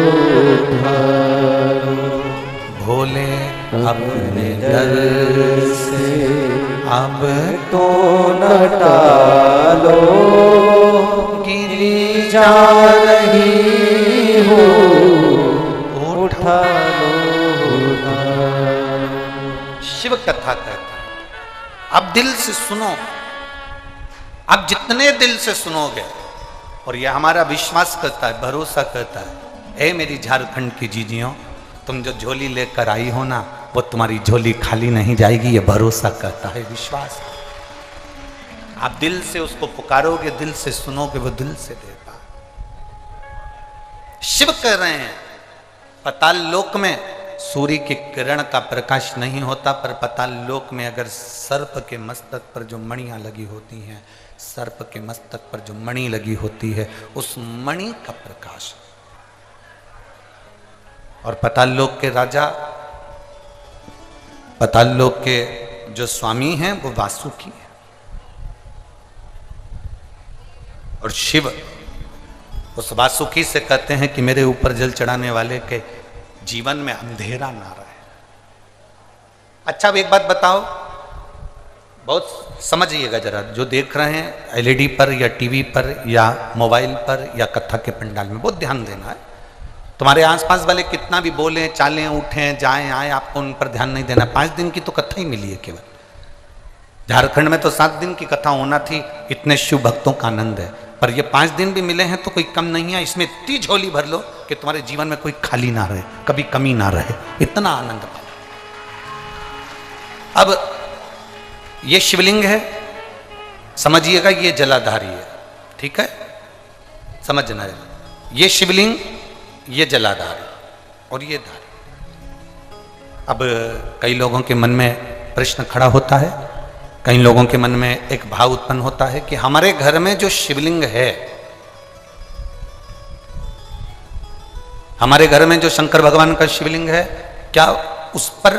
भोले अपने दर से अब तो न टालो, गिरी जा रही हो, उठा लो। शिव कथा कहता है अब दिल से सुनो, अब जितने दिल से सुनोगे, और यह हमारा विश्वास करता है, भरोसा करता है। ए मेरी झारखंड की जीजियों, तुम जो झोली लेकर आई हो ना, वो तुम्हारी झोली खाली नहीं जाएगी, ये भरोसा करता है, विश्वास। आप दिल से उसको पुकारोगे, दिल से सुनोगे, वो दिल से देता। शिव कह रहे हैं पाताल लोक में सूर्य की किरण का प्रकाश नहीं होता, पर पाताल लोक में अगर सर्प के मस्तक पर जो मणियां लगी होती हैं, सर्प के मस्तक पर जो मणि लगी होती है, उस मणि का प्रकाश। और पाताल लोक के राजा, पाताल लोक के जो स्वामी हैं, वो वासुकी है। और शिव उस वासुकी से कहते हैं कि मेरे ऊपर जल चढ़ाने वाले के जीवन में अंधेरा ना रहे। अच्छा अब एक बात बताओ, बहुत समझिएगा जरा, जो देख रहे हैं एलईडी पर या टीवी पर या मोबाइल पर या कथा के पंडाल में, बहुत ध्यान देना है। तुम्हारे आसपास वाले कितना भी बोले, चालें, उठें, जाएं, आए, आपको उन पर ध्यान नहीं देना। 5 दिन की तो कथा ही मिली है केवल। झारखंड में तो 7 दिन की कथा होना थी, इतने शिव भक्तों का आनंद है, पर ये 5 दिन भी मिले हैं तो कोई कम नहीं है। इसमें इतनी झोली भर लो कि तुम्हारे जीवन में कोई खाली ना रहे, कभी कमी ना रहे, इतना आनंद पाओ। अब ये शिवलिंग है, समझिएगा, ये जलाधारी है, ठीक है, समझना है। ये शिवलिंग, ये जलाधारी और ये धारी। अब कई लोगों के मन में प्रश्न खड़ा होता है, कई लोगों के मन में एक भाव उत्पन्न होता है कि हमारे घर में जो शिवलिंग है, हमारे घर में जो शंकर भगवान का शिवलिंग है, क्या उस पर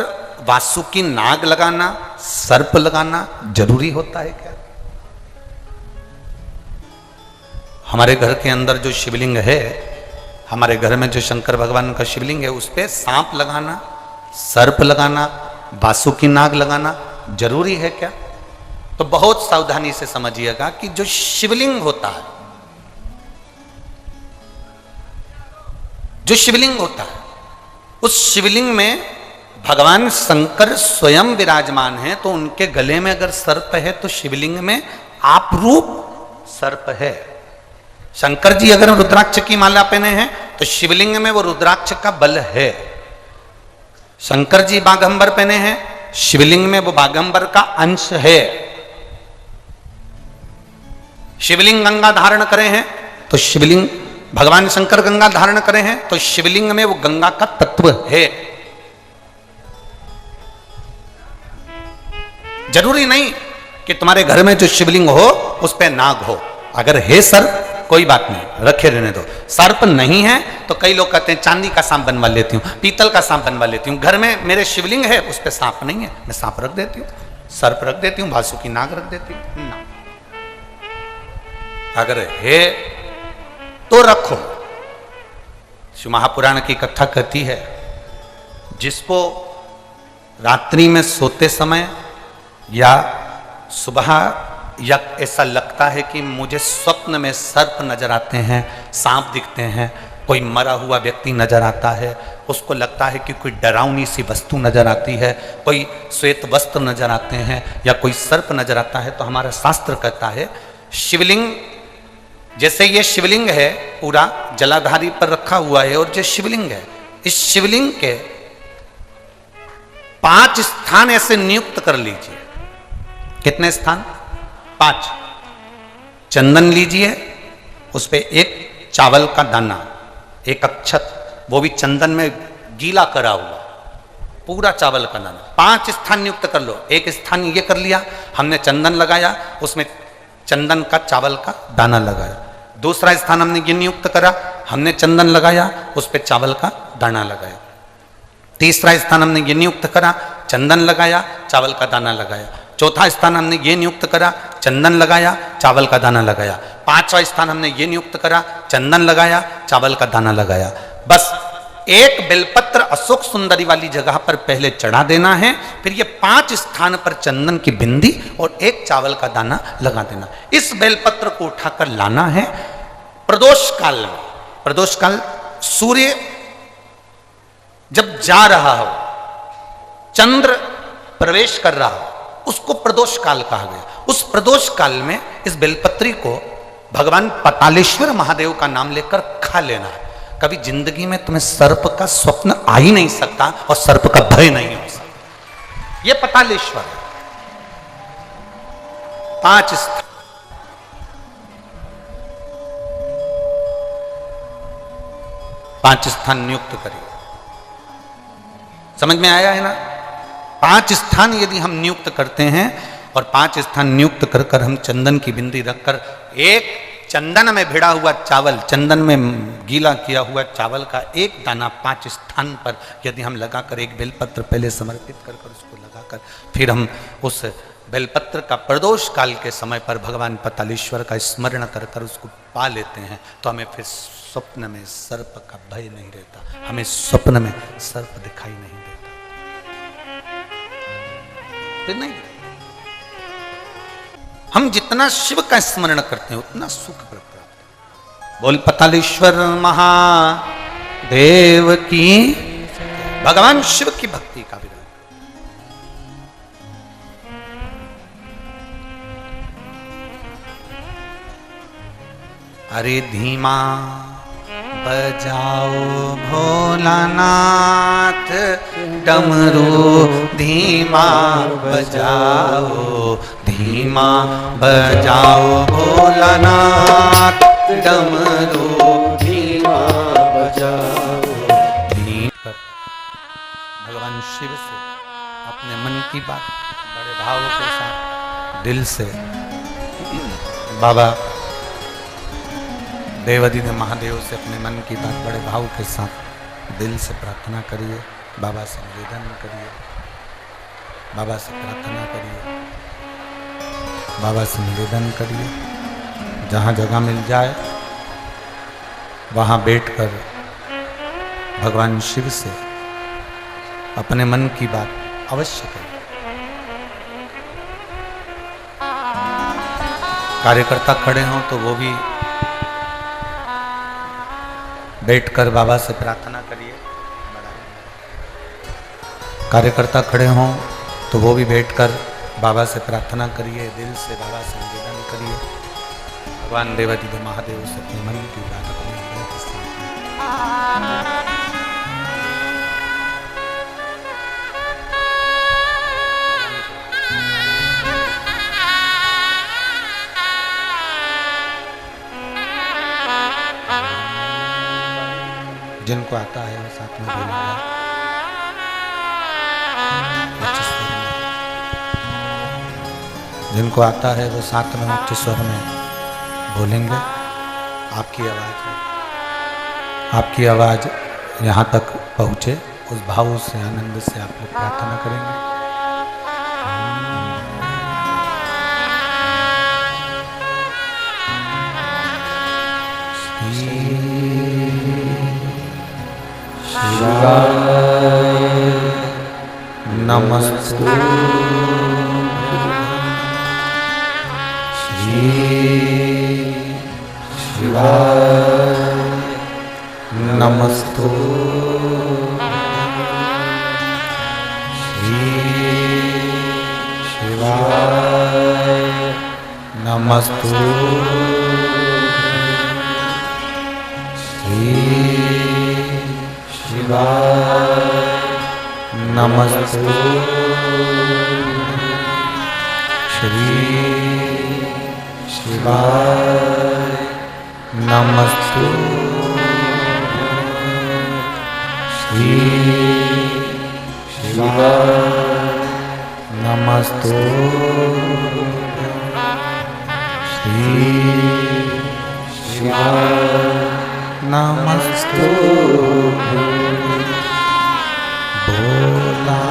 वासुकी नाग लगाना, सर्प लगाना जरूरी होता है क्या? हमारे घर के अंदर जो शिवलिंग है, हमारे घर में जो शंकर भगवान का शिवलिंग है, उस पे सांप लगाना, सर्प लगाना, वासुकी नाग लगाना जरूरी है क्या? तो बहुत सावधानी से समझिएगा कि जो शिवलिंग होता है, जो शिवलिंग होता है, उस शिवलिंग में भगवान शंकर स्वयं विराजमान है। तो उनके गले में अगर सर्प है तो शिवलिंग में आप रूप सर्प है। शंकर जी अगर रुद्राक्ष की माला पहने हैं तो शिवलिंग में वो रुद्राक्ष का बल है। शंकर जी बाघंबर पहने हैं, शिवलिंग में वो बाघंबर का अंश है। शिवलिंग गंगा धारण करे हैं तो शिवलिंग, भगवान शंकर गंगा धारण करे हैं तो शिवलिंग में वो गंगा का तत्व है। जरूरी नहीं कि तुम्हारे घर में जो शिवलिंग हो उस पे नाग हो। अगर है सर्प कोई बात नहीं, रखे रहने दो। सर्प नहीं है तो कई लोग कहते हैं चांदी का सांप बनवा लेती हूँ, पीतल का सांप बनवा लेती हूँ। घर में मेरे शिवलिंग है उस पे सांप नहीं है, मैं सांप रख देती हूँ, सर्प रख देती हूँ, वासुकी नाग रख देती हूँ ना। अगर है तो रखो। शिव महापुराण की कथा कहती है, जिसको रात्रि में सोते समय या सुबह या ऐसा लगता है कि मुझे स्वप्न में सर्प नजर आते हैं, सांप दिखते हैं, कोई मरा हुआ व्यक्ति नजर आता है, उसको लगता है कि कोई डरावनी सी वस्तु नजर आती है, कोई श्वेत वस्त्र नजर आते हैं या कोई सर्प नजर आता है, तो हमारा शास्त्र कहता है शिवलिंग, जैसे ये शिवलिंग है पूरा जलाधारी पर रखा हुआ है, और जो शिवलिंग है इस शिवलिंग के 5 स्थान ऐसे नियुक्त कर लीजिए। कितने स्थान? 5। चंदन लीजिए, उस पे एक चावल का दाना, एक अक्षत, वो भी चंदन में गीला करा हुआ, पूरा चावल का दाना। 5 स्थान नियुक्त कर लो। एक स्थान ये कर लिया, हमने चंदन लगाया, उसमें चंदन का चावल का दाना लगाया। दूसरा स्थान हमने ये नियुक्त करा, हमने चंदन लगाया, उस पे चावल का दाना लगाया। तीसरा स्थान हमने ये नियुक्त करा, चंदन लगाया, चावल का दाना लगाया। चौथा स्थान हमने ये नियुक्त करा, चंदन लगाया, चावल का दाना लगाया। 5वां स्थान हमने ये नियुक्त करा, चंदन लगाया, चावल का दाना लगाया। बस एक बेलपत्र अशोक सुंदरी वाली जगह पर पहले चढ़ा देना है, फिर ये 5 स्थान पर चंदन की बिंदी और एक चावल का दाना लगा देना। इस बेलपत्र को उठाकर लाना है प्रदोष काल में। प्रदोष काल सूर्य जब जा रहा हो, चंद्र प्रवेश कर रहा हो, उसको प्रदोष काल कहा गया। उस प्रदोष काल में इस बेलपत्री को भगवान पतालेश्वर महादेव का नाम लेकर खा लेना है। कभी जिंदगी में तुम्हें सर्प का स्वप्न आ ही नहीं सकता और सर्प का भय नहीं हो सकता। यह पतालेश्वर है। 5 स्थान, 5 स्थान नियुक्त करिए। समझ में आया है ना? 5 स्थान यदि हम नियुक्त करते हैं और 5 स्थान नियुक्त कर कर हम चंदन की बिंदी रखकर एक चंदन में भिड़ा हुआ चावल, चंदन में गीला किया हुआ चावल का एक दाना 5 स्थान पर यदि हम लगाकर एक बेलपत्र पहले समर्पित कर कर उसको लगाकर फिर हम उस बेलपत्र का प्रदोष काल के समय पर भगवान पतालेश्वर का स्मरण कर कर उसको पा लेते हैं, तो हमें फिर स्वप्न में सर्प का भय नहीं रहता, हमें स्वप्न में सर्प दिखाई नहीं देता। फिर नहीं, हम जितना शिव का स्मरण करते हैं उतना सुख प्राप्त है। बोल पतालेश्वर महादेव की। भगवान शिव की भक्ति का विधान। अरे धीमा बजाओ भोलानाथ, डमरू धीमा बजाओ, धीमा बजाओ भोलानाथ, डमरू धीमा बजाओ। भगवान शिव से अपने मन की बात बड़े भाव के साथ दिल से बाबा देवादिदेव महादेव से अपने मन की बात बड़े भाव के साथ दिल से प्रार्थना करिए। बाबा से निवेदन करिए, बाबा से प्रार्थना करिए, बाबा से निवेदन करिए। जहाँ जगह मिल जाए वहाँ बैठकर भगवान शिव से अपने मन की बात अवश्य करिए। कार्यकर्ता खड़े हों तो वो भी बैठकर बाबा से प्रार्थना करिए। कार्यकर्ता खड़े हों तो वो भी बैठकर बाबा से प्रार्थना करिए, दिल से बाबा से निवेदन करिए। भगवान देवादिदेव महादेव से अपने मन की बात अपने हृदय के साथ जिनको आता है वो साथ में बोलेंगे। जिनको आता है वो साथ में उच्च स्वर में बोलेंगे। आपकी आवाज़ यहाँ तक पहुँचे, उस भाव से आनंद से आप लोग प्रार्थना करेंगे। शिवाय नमस्तु शिवाय नमस्तु शिवाय नमस्तु शिवाय नमस्तु श्री शिवाय नमस्तु श्री शिवाय नमस्तु श्री शिवाय नमस्तु भोला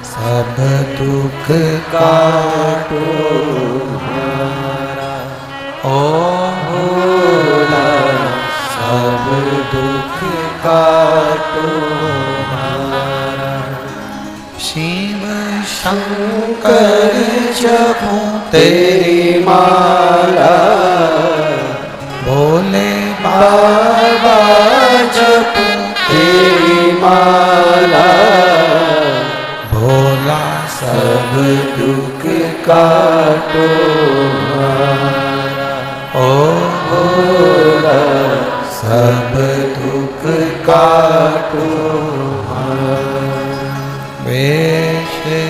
सब दुख काटो हमारा, ओ भोला सब दुख काटो हमारा। शिव शंकर जपो तेरी माला, भोले बाबा जपो तेरी माला, भोला सब दुख काटो हमारा, ओ भोला सब दुख काटो हमारा। वेश है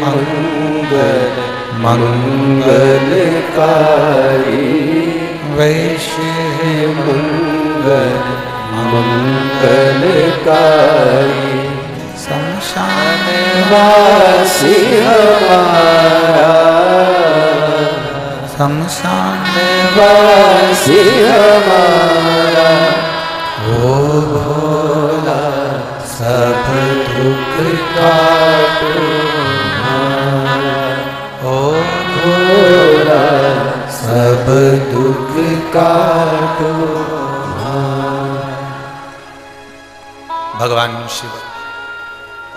मंगल मंगलकारी, वेश है मंगल मंगलकारी, शमशान वासी हमारा, शमशान वासी हमारा, ओ भोला सब दुख काटो हमारा, ओ भोला सब दुख काटो हमारा। भगवान शिव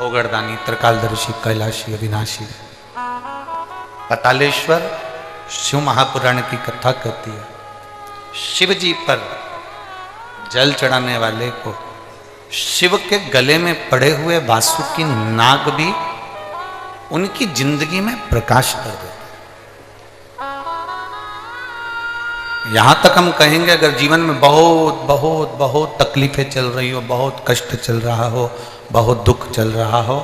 ओगरदानी त्रिकालदर्शी कैलाशी अविनाशी पतालेश्वर शिव महापुराण की कथा कहती है, शिव जी पर जल चढ़ाने वाले को शिव के गले में पड़े हुए वासुकी नाग भी उनकी जिंदगी में प्रकाश कर देते। यहां तक हम कहेंगे अगर जीवन में बहुत बहुत बहुत तकलीफें चल रही हो, बहुत कष्ट चल रहा हो, बहुत दुख चल रहा हो,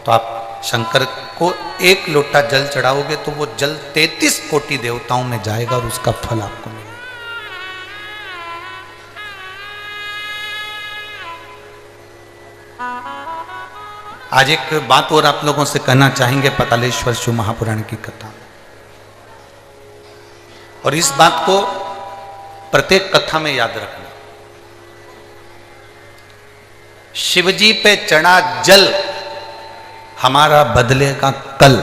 तो आप शंकर को एक लोटा जल चढ़ाओगे तो वो जल 33 कोटि देवताओं में जाएगा और उसका फल आपको मिलेगा। आज एक बात और आप लोगों से कहना चाहेंगे पतालेश्वर शिव महापुराण की कथा, और इस बात को प्रत्येक कथा में याद रखना। शिवजी पे चढ़ा जल हमारा बदलेगा कल,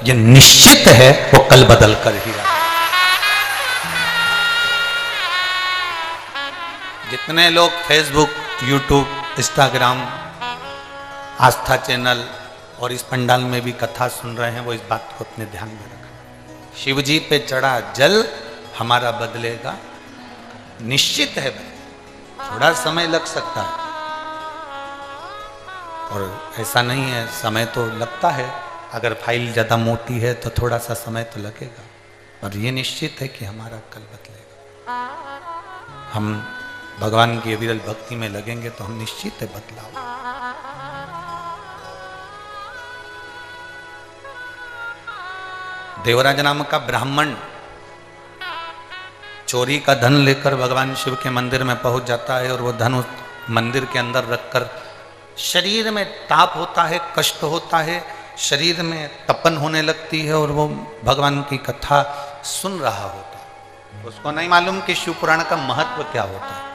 ये निश्चित है, वो कल बदल कर ही रहा। जितने लोग फेसबुक, यूट्यूब, इंस्टाग्राम, आस्था चैनल और इस पंडाल में भी कथा सुन रहे हैं, वो इस बात को अपने ध्यान में रखें। शिवजी पे चढ़ा जल हमारा बदलेगा, निश्चित है। थोड़ा समय लग सकता है, और ऐसा नहीं है समय तो लगता है, अगर फाइल ज़्यादा मोटी है तो थोड़ा सा समय तो लगेगा, और ये निश्चित है कि हमारा कल बदलेगा। हम भगवान की अविरल भक्ति में लगेंगे तो हम निश्चित है बदलाव। देवराज नाम का ब्राह्मण चोरी का धन लेकर भगवान शिव के मंदिर में पहुंच जाता है और वो धन उस मंदिर के अंदर रखकर शरीर में ताप होता है, कष्ट होता है, शरीर में तपन होने लगती है और वो भगवान की कथा सुन रहा होता है। उसको नहीं मालूम कि शिव पुराण का महत्व क्या होता है।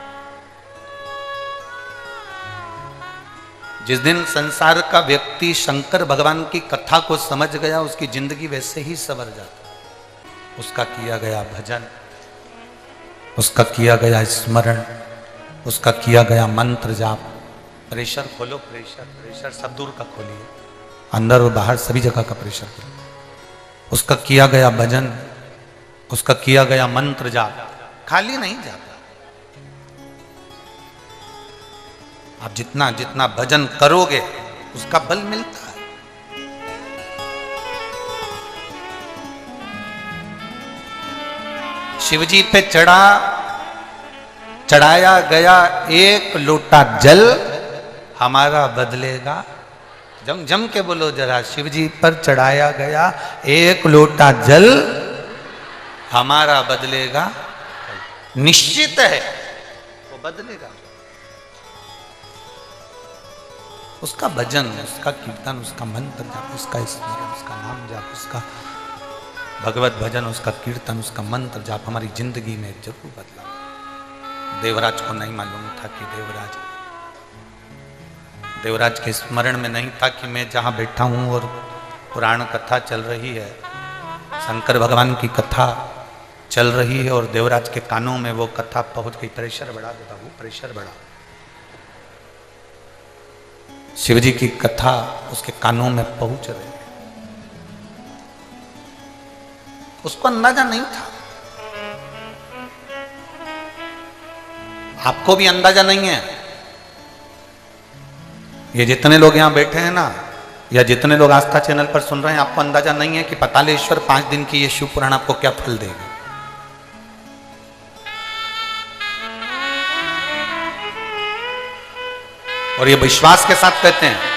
जिस दिन संसार का व्यक्ति शंकर भगवान की कथा को समझ गया, उसकी जिंदगी वैसे ही संवर जाती। उसका किया गया भजन, उसका किया गया स्मरण, उसका किया गया मंत्र जाप। प्रेशर खोलो, प्रेशर सब दूर का खोलिए, अंदर और बाहर सभी जगह का प्रेशर खोलो। उसका किया गया भजन, उसका किया गया मंत्र जाप खाली नहीं जाता। आप जितना जितना भजन करोगे उसका बल मिलता है। शिवजी पे चढ़ाया गया एक लोटा जल हमारा बदलेगा। जम के बोलो जरा, शिवजी पर चढ़ाया गया एक लोटा जल हमारा बदलेगा। निश्चित है वो बदलेगा। उसका भजन, उसका कीर्तन, उसका मंत्र जाप, उसका स्मरण, उसका नाम जाप, उसका भगवत भजन, उसका कीर्तन, उसका मंत्र जाप हमारी जिंदगी में जरूर बदला। देवराज को नहीं मालूम था कि देवराज के स्मरण में नहीं था कि मैं जहां बैठा हूं और पुराण कथा चल रही है, शंकर भगवान की कथा चल रही है और देवराज के कानों में वो कथा पहुंच गई। प्रेशर बढ़ा देता हूं, प्रेशर बढ़ा। शिवजी की कथा उसके कानों में पहुंच रही है। उसको अंदाजा नहीं था। आपको भी अंदाजा नहीं है। ये जितने लोग यहां बैठे हैं ना, या जितने लोग आस्था चैनल पर सुन रहे हैं, आपको अंदाजा नहीं है कि पतालेश्वर 5 दिन की ये शिव पुराण आपको क्या फल देगा। और ये विश्वास के साथ कहते हैं।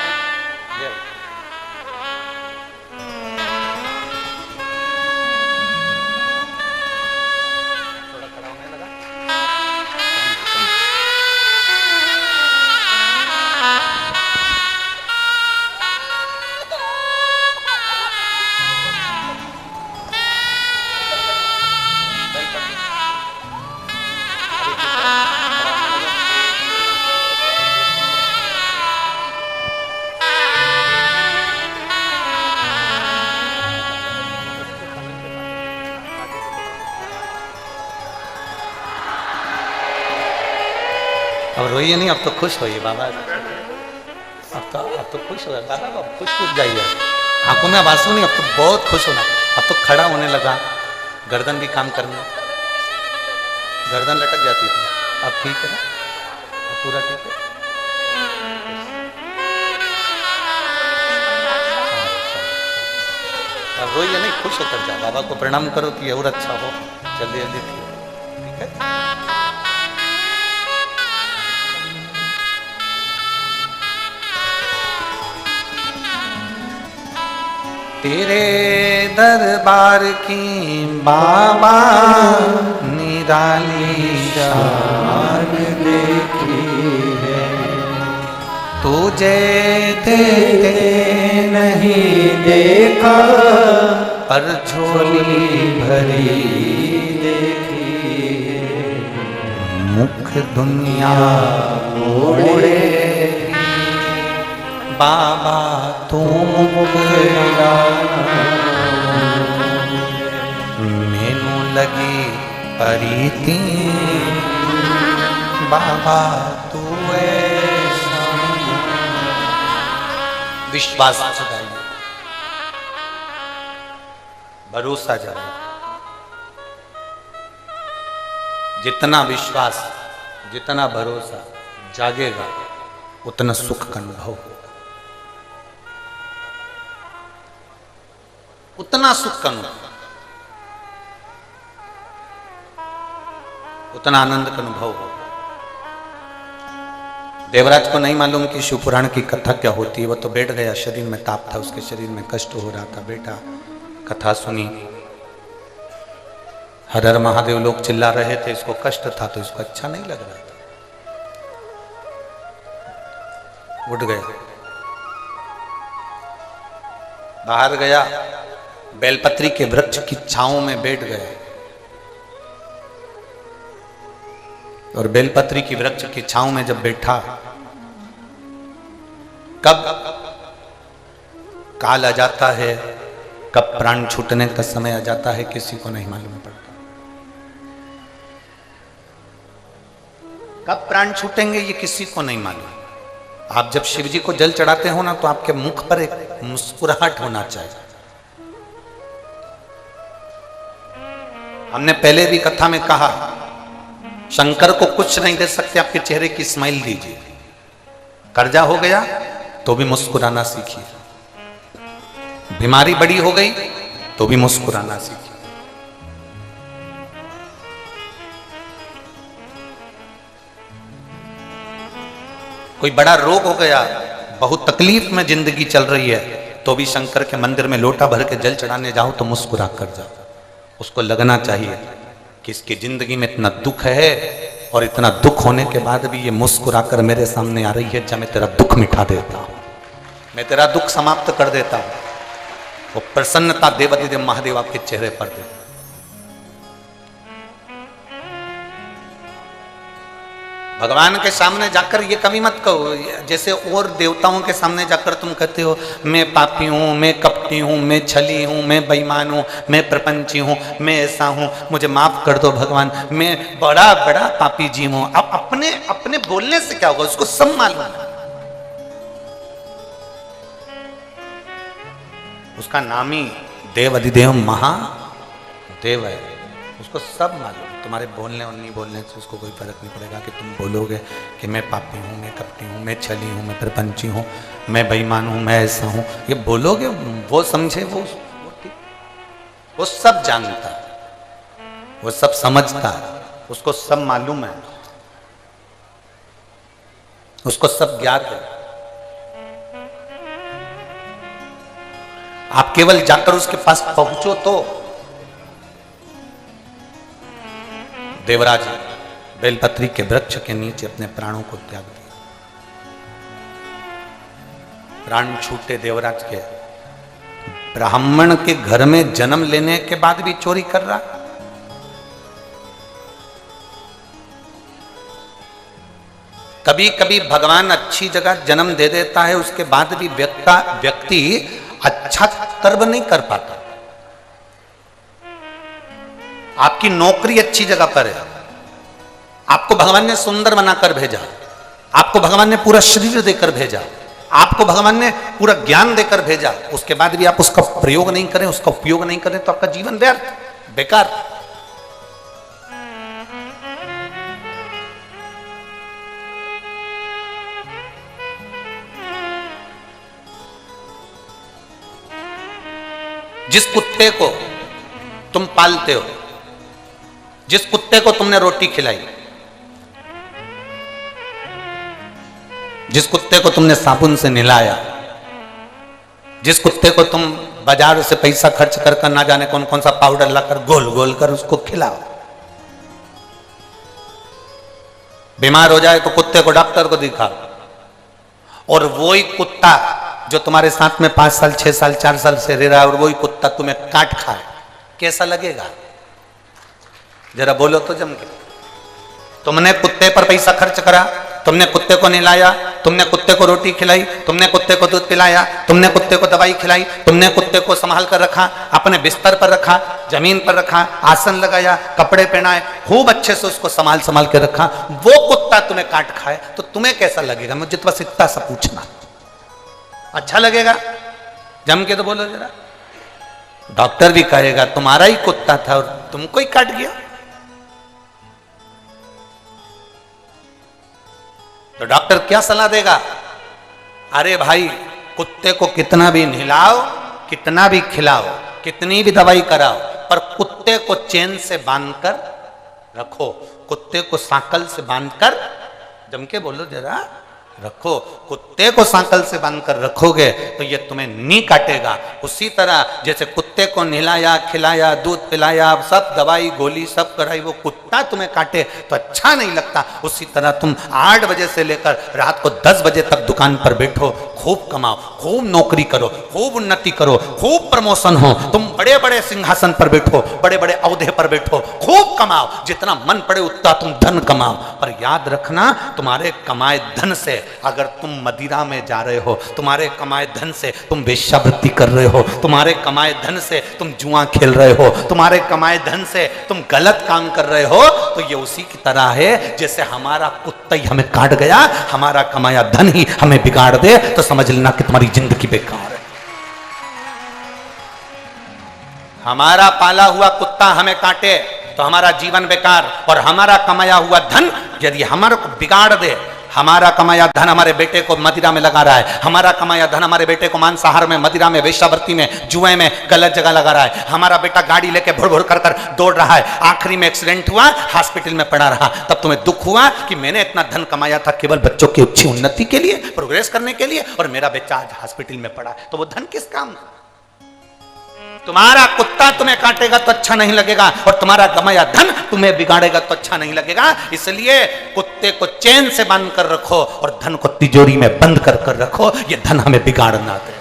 अब रोइए नहीं, अब तो खुश होइए बाबा। अब तो खुश हो गया बाबा, अब खुश जाइए। आंखों में आंसू नहीं, अब तो बहुत खुश होना। अब तो खड़ा होने लगा, गर्दन भी काम करने, गर्दन लटक जाती थी, अब ठीक है, अब पूरा ठीक है। अब रोइए नहीं, खुश होकर जा, बाबा को प्रणाम करो कि और अच्छा हो, जल्दी जल्दी ठीक है। तेरे दरबार की बाबा निराली शान देखी है, तुझे देते नहीं देखा पर झोली भरी देखी है। मुख दुनिया मोड़े बाबा तू मैनू लगी परीती बाबा तू ऐसा। विश्वास जगाइए, भरोसा जगाइए। जितना विश्वास, जितना भरोसा जागेगा उतना सुख का अनुभव होगा, उतना सुख का अनुभव। उतना आनंद का अनुभव हो। देवराज को नहीं मालूम कि शिव पुराण की कथा क्या होती है। वो तो बैठ गया, शरीर में ताप था, उसके शरीर में कष्ट हो रहा था। बेटा कथा सुनी, हर हर महादेव लोग चिल्ला रहे थे, इसको कष्ट था तो इसको अच्छा नहीं लग रहा था। उठ गया, बाहर गया, बेलपत्री के वृक्ष की छांव में बैठ गया और बेलपत्री की वृक्ष की छांव में जब बैठा, कब काल आ जाता है, कब प्राण छूटने का समय आ जाता है, किसी को नहीं मालूम पड़ता। कब प्राण छूटेंगे ये किसी को नहीं मालूम। आप जब शिव जी को जल चढ़ाते हो ना, तो आपके मुख पर एक मुस्कुराहट होना चाहिए। हमने पहले भी कथा में कहा, शंकर को कुछ नहीं दे सकते, आपके चेहरे की स्माइल दीजिए। कर्जा हो गया तो भी मुस्कुराना सीखिए, बीमारी बड़ी हो गई तो भी मुस्कुराना सीखिए। कोई बड़ा रोग हो गया, बहुत तकलीफ में जिंदगी चल रही है, तो भी शंकर के मंदिर में लोटा भर के जल चढ़ाने जाओ तो मुस्कुरा कर जाओ। उसको लगना चाहिए कि इसकी जिंदगी में इतना दुख है और इतना दुख होने के बाद भी ये मुस्कुरा कर मेरे सामने आ रही है। जब मैं तेरा दुख मिटा देता हूं, मैं तेरा दुख समाप्त कर देता हूं, वो प्रसन्नता देवाधिदेव महादेव आपके चेहरे पर देता। भगवान के सामने जाकर ये कभी मत कहो, जैसे और देवताओं के सामने जाकर तुम कहते हो मैं पापी हूँ, मैं कपटी हूँ, मैं छली हूँ, मैं बेईमान हूँ, मैं प्रपंची हूँ, मैं ऐसा हूँ, मुझे माफ कर दो भगवान, मैं बड़ा बड़ा पापी जी हूँ। अब अपने अपने बोलने से क्या होगा, उसको सब मालूम है। उसका नाम ही देव अधिदेव महादेव है, उसको सब मालूम। तुम्हारे बोलने और नहीं बोलने से उसको कोई फर्क नहीं पड़ेगा कि तुम बोलोगे कि मैं पापी हूँ, मैं कपटी हूँ, मैं छली हूँ, मैं प्रपंची हूँ, मैं बेईमान हूँ, मैं ऐसा हूँ। ये बोलोगे, वो समझे, वो ठीक, वो सब जानता है, वो सब समझता है, उसको सब मालूम है, उसको सब ज्ञात है। आप केवल जाकर उसके पास पहुंचो तो। देवराज बेलपत्री के वृक्ष के नीचे अपने प्राणों को त्याग दिया। प्राण छूटे देवराज के। ब्राह्मण के घर में जन्म लेने के बाद भी चोरी कर रहा। कभी कभी भगवान अच्छी जगह जन्म दे देता है, उसके बाद भी व्यक्ति अच्छा कर्म नहीं कर पाता। आपकी नौकरी अच्छी जगह पर है, आपको भगवान ने सुंदर बनाकर भेजा, आपको भगवान ने पूरा शरीर देकर भेजा, आपको भगवान ने पूरा ज्ञान देकर भेजा, उसके बाद भी आप उसका प्रयोग नहीं करें, उसका उपयोग नहीं करें, तो आपका जीवन व्यर्थ, बेकार। जिस कुत्ते को तुम पालते हो, जिस कुत्ते को तुमने रोटी खिलाई, जिस कुत्ते को तुमने साबुन से नहलाया, जिस कुत्ते को तुम बाजार से पैसा खर्च कर ना जाने कौन कौन सा पाउडर लाकर गोल गोल कर उसको खिलाओ, बीमार हो जाए तो कुत्ते को डॉक्टर को दिखाओ, और वही कुत्ता जो तुम्हारे साथ में 5 साल 6 साल 4 साल से रह रहा है और वही कुत्ता तुम्हें काट खाए, कैसा लगेगा? जरा बोलो तो जम के। तुमने कुत्ते पर पैसा खर्च करा, तुमने कुत्ते को नहलाया, तुमने कुत्ते को रोटी खिलाई, तुमने कुत्ते को दूध पिलाया, तुमने कुत्ते को दवाई खिलाई, तुमने कुत्ते को संभाल कर रखा, अपने बिस्तर पर रखा, जमीन पर रखा, आसन लगाया, कपड़े पहनाए, खूब अच्छे से उसको संभाल के रखा। वो कुत्ता तुम्हें काट खाए तो तुम्हें कैसा लगेगा? मुझे तो बस इतना सा पूछना। अच्छा लगेगा? जम के तो बोलो जरा। डॉक्टर भी कहेगा तुम्हारा ही कुत्ता था और तुमको ही काट गया। तो डॉक्टर क्या सलाह देगा? अरे भाई, कुत्ते को कितना भी नहलाओ, कितना भी खिलाओ, कितनी भी दवाई कराओ, पर कुत्ते को चैन से बांधकर रखो। कुत्ते को सांकल से बांधकर, जम के बोलो जरा, रखो। कुत्ते को सांकल से बांधकर रखोगे तो ये तुम्हें नहीं काटेगा। उसी तरह जैसे कुत्ते को नहलाया, खिलाया, दूध पिलाया, सब दवाई गोली सब कराई, वो कुत्ता तुम्हें काटे तो अच्छा नहीं लगता। उसी तरह तुम 8 बजे से लेकर रात को 10 बजे तक दुकान पर बैठो, खूब कमाओ, खूब नौकरी करो, खूब उन्नति करो, खूब प्रमोशन हो, तुम बड़े बड़े सिंहासन पर बैठो, बड़े बड़े औहदे पर बैठो, खूब कमाओ, जितना मन पड़े उतना तुम धन कमाओ। पर याद रखना, तुम्हारे कमाए धन से अगर तुम मदिरा में जा रहे हो, तुम्हारे कमाए धन से तुम वेश्यावृत्ति कर रहे हो, तुम्हारे कमाए धन से तुम जुआ खेल रहे हो, तुम्हारे कमाए धन से तुम गलत काम कर रहे हो, तो ये उसी की तरह है जैसे हमारा कुत्ता ही हमें काट गया, हमारा कमाया धन ही हमें बिगाड़ दे, तो समझ लेना कि तुम्हारी जिंदगी बेकार है। हमारा पाला हुआ कुत्ता हमें काटे तो हमारा जीवन बेकार, और हमारा कमाया हुआ धन यदि हमारे को बिगाड़ दे, हमारा कमाया धन हमारे बेटे को मदिरा में लगा रहा है, हमारा कमाया धन हमारे बेटे को मांसाहार में, मदिरा में, वेश्यावृत्ति में, जुए में, गलत जगह लगा रहा है, हमारा बेटा गाड़ी लेके भुड़ भुड़ कर दौड़ रहा है, आखिरी में एक्सीडेंट हुआ, हॉस्पिटल में पड़ा रहा, तब तुम्हें दुख हुआ कि मैंने इतना धन कमाया था केवल बच्चों की अच्छी उन्नति के लिए, प्रोग्रेस करने के लिए, और मेरा बच्चा आज हॉस्पिटल में पड़ा, तो वो धन किस काम का? तुम्हारा कुत्ता तुम्हें काटेगा तो अच्छा नहीं लगेगा, और तुम्हारा कमाया धन तुम्हें बिगाड़ेगा तो अच्छा नहीं लगेगा। इसलिए कुत्ते को चैन से बांध कर रखो और धन को तिजोरी में बंद कर कर रखो, ये धन हमें बिगाड़ ना दे,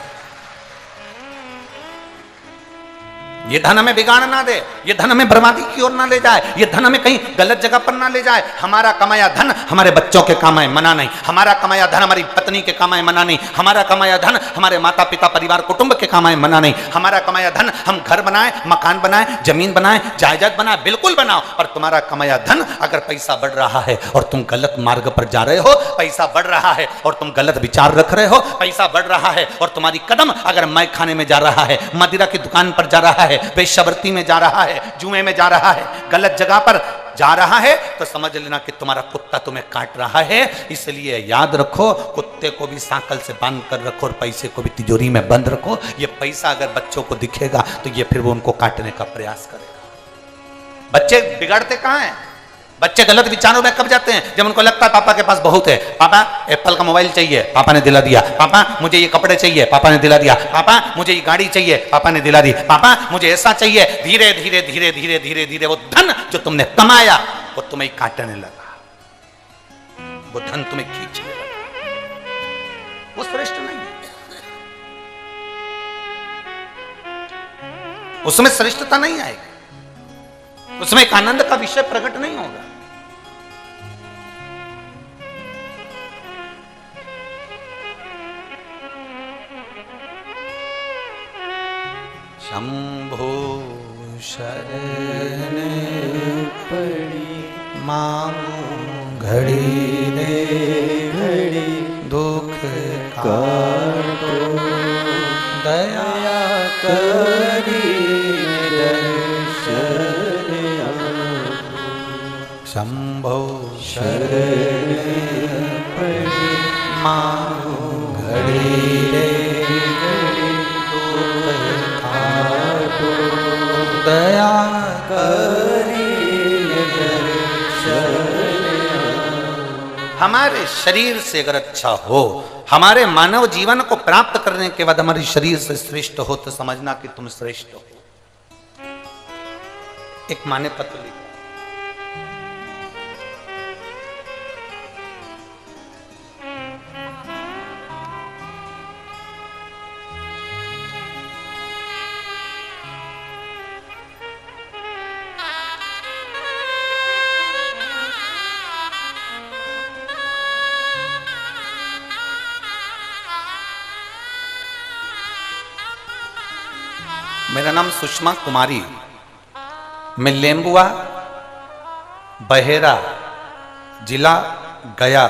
ये धन हमें बिगाड़ ना दे, ये धन हमें बर्बादी की ओर ना ले जाए, ये धन हमें कहीं गलत जगह पर ना ले जाए। हमारा कमाया धन हमारे बच्चों के काम आए, मना नहीं, हमारा कमाया धन हमारी पत्नी के काम आए, मना नहीं, हमारा कमाया धन हमारे माता पिता परिवार कुटुंब के काम आए, मना नहीं, हमारा कमाया धन हम घर बनाए, मकान बनाए, जमीन बनाए, जायदाद बनाए, बिल्कुल बनाओ। पर तुम्हारा कमाया धन अगर पैसा बढ़ रहा है और तुम गलत मार्ग पर जा रहे हो, पैसा बढ़ रहा है और तुम गलत विचार रख रहे हो, पैसा बढ़ रहा है और तुम्हारी कदम अगर मैं खाने में जा रहा है, मदिरा की दुकान पर जा रहा है, वेश्यावृत्ति में जा रहा है, जुए में जा रहा है, गलत जगह पर जा रहा है, तो समझ लेना कि तुम्हारा कुत्ता तुम्हें काट रहा है। इसलिए याद रखो, कुत्ते को भी सांकल से बांध कर रखो और पैसे को भी तिजोरी में बंद रखो। ये पैसा अगर बच्चों को दिखेगा तो ये फिर वो उनको काटने का प्रयास करेगा। बच्चे बिगड़ते कहाँ हैं? बच्चे गलत विचारों में कब जाते हैं? जब उनको लगता है पापा के पास बहुत है, पापा एप्पल का मोबाइल चाहिए, पापा ने दिला दिया, पापा मुझे ये कपड़े चाहिए, पापा ने दिला दिया, पापा मुझे ये गाड़ी चाहिए, पापा ने दिला दी, पापा मुझे ऐसा चाहिए। धीरे धीरे धीरे धीरे धीरे धीरे वो धन जो तुमने कमाया वो तुम्हें काटने लगा, वो धन तुम्हें खींचने लगा। वो श्रेष्ठ नहीं है, उसमें श्रेष्ठता नहीं आएगी, उसमें एक आनंद का विषय प्रकट नहीं होगा। शंभो शरण पड़ी मांगू घड़ी दे घड़ी, दुख काटो दया करी दर्शन। शंभो शरण पड़ी मांगू घड़ी दे घड़ी, दुख काटो दया करी दर्शन। हमारे शरीर से अगर अच्छा हो, हमारे मानव जीवन को प्राप्त करने के बाद हमारे शरीर से श्रेष्ठ हो, तो समझना कि तुम श्रेष्ठ हो। एक माने पत्र लिखा, मेरा नाम सुषमा कुमारी, मैं लेम्बुआ बहेरा जिला गया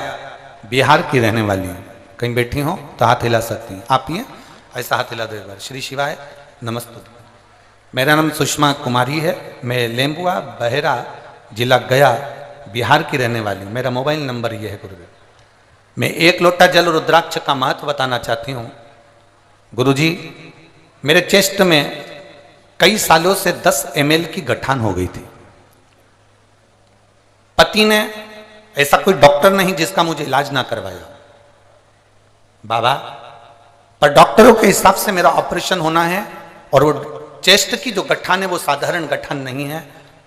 बिहार की रहने वाली हूँ। कहीं बैठी हो तो हाथ हिला सकती हैं आप, ये ऐसा हाथ हिला दो एक बार। श्री शिवाय नमस्ते। मेरा नाम सुषमा कुमारी है, मैं लेम्बुआ बहेरा जिला गया बिहार की रहने वाली हूँ। मेरा मोबाइल नंबर ये है गुरुदेव। मैं 1 लोटा जल रुद्राक्ष का महत्व बताना चाहती हूँ। गुरुजी, मेरे चेस्ट में कई सालों से 10 ml की गठान हो गई थी। पति ने, ऐसा कोई डॉक्टर नहीं जिसका मुझे इलाज ना करवाया बाबा, पर डॉक्टरों के हिसाब से मेरा ऑपरेशन होना है और वो चेस्ट की जो गठान है वो साधारण गठान नहीं है,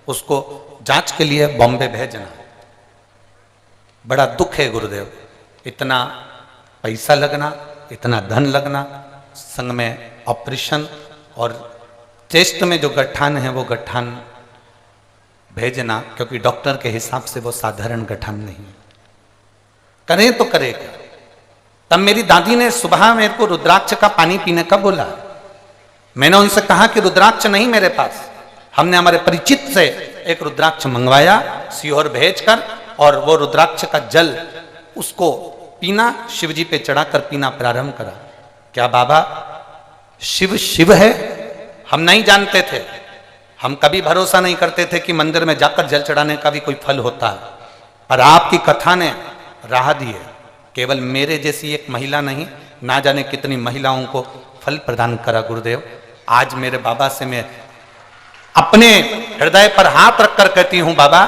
उसको जांच के लिए बॉम्बे भेजना। बड़ा दुख है गुरुदेव, इतना पैसा लगना, इतना धन लगना, संग में ऑपरेशन और चेस्ट में जो गठान है वो गठान भेजना, क्योंकि डॉक्टर के हिसाब से वो साधारण गठान नहीं है। करें तो करें क्या? तब मेरी दादी ने सुबह मेरे को रुद्राक्ष का पानी पीने का बोला। मैंने उनसे कहा कि रुद्राक्ष नहीं मेरे पास। हमने हमारे परिचित से एक रुद्राक्ष मंगवाया सीहोर भेजकर, और वो रुद्राक्ष का जल उसको पीना, शिव जी पे चढ़ाकर पीना प्रारंभ करा। क्या बाबा शिव शिव है? हम नहीं जानते थे, हम कभी भरोसा नहीं करते थे कि मंदिर में जाकर जल चढ़ाने का भी कोई फल होता है, पर आपकी कथा ने राह दी है। केवल मेरे जैसी एक महिला नहीं, ना जाने कितनी महिलाओं को फल प्रदान करा गुरुदेव। आज मेरे बाबा से मैं अपने हृदय पर हाथ रखकर कहती हूं, बाबा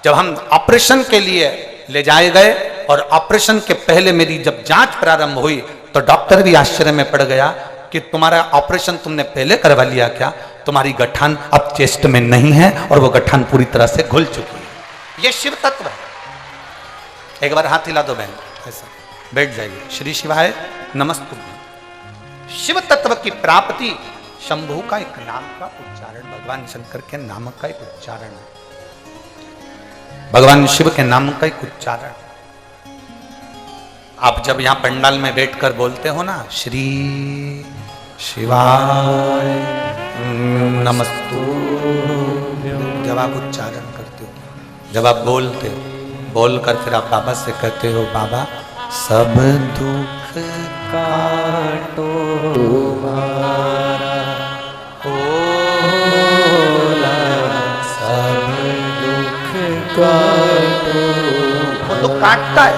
जब हम ऑपरेशन के लिए ले जाए गए और ऑपरेशन के पहले मेरी जब जांच प्रारंभ हुई तो डॉक्टर भी आश्चर्य में पड़ गया कि तुम्हारा ऑपरेशन तुमने पहले करवा लिया क्या? तुम्हारी गठान अब चेस्ट में नहीं है और वो गठान पूरी तरह से घुल चुकी है। ये शिव तत्व है। एक बार हाथ हिला दो बहन, ऐसा बैठ जाइए। श्री शिवाय नमस्तुभ्यं। शिव तत्व की प्राप्ति शंभु का एक नाम का उच्चारण, भगवान शंकर के नाम का एक उच्चारण है, भगवान शिव के नाम का एक उच्चारण। आप जब यहां पंडाल में बैठकर बोलते हो ना, श्री शिवाय नमस्तुभ्यं, जब आप उच्चारण करते हो, जब आप बोलते हो, बोलकर फिर आप बाबा से कहते हो, बाबा सब दुख काटो तुम्हारा होला, सब दुख काटो। वो तो काटता है।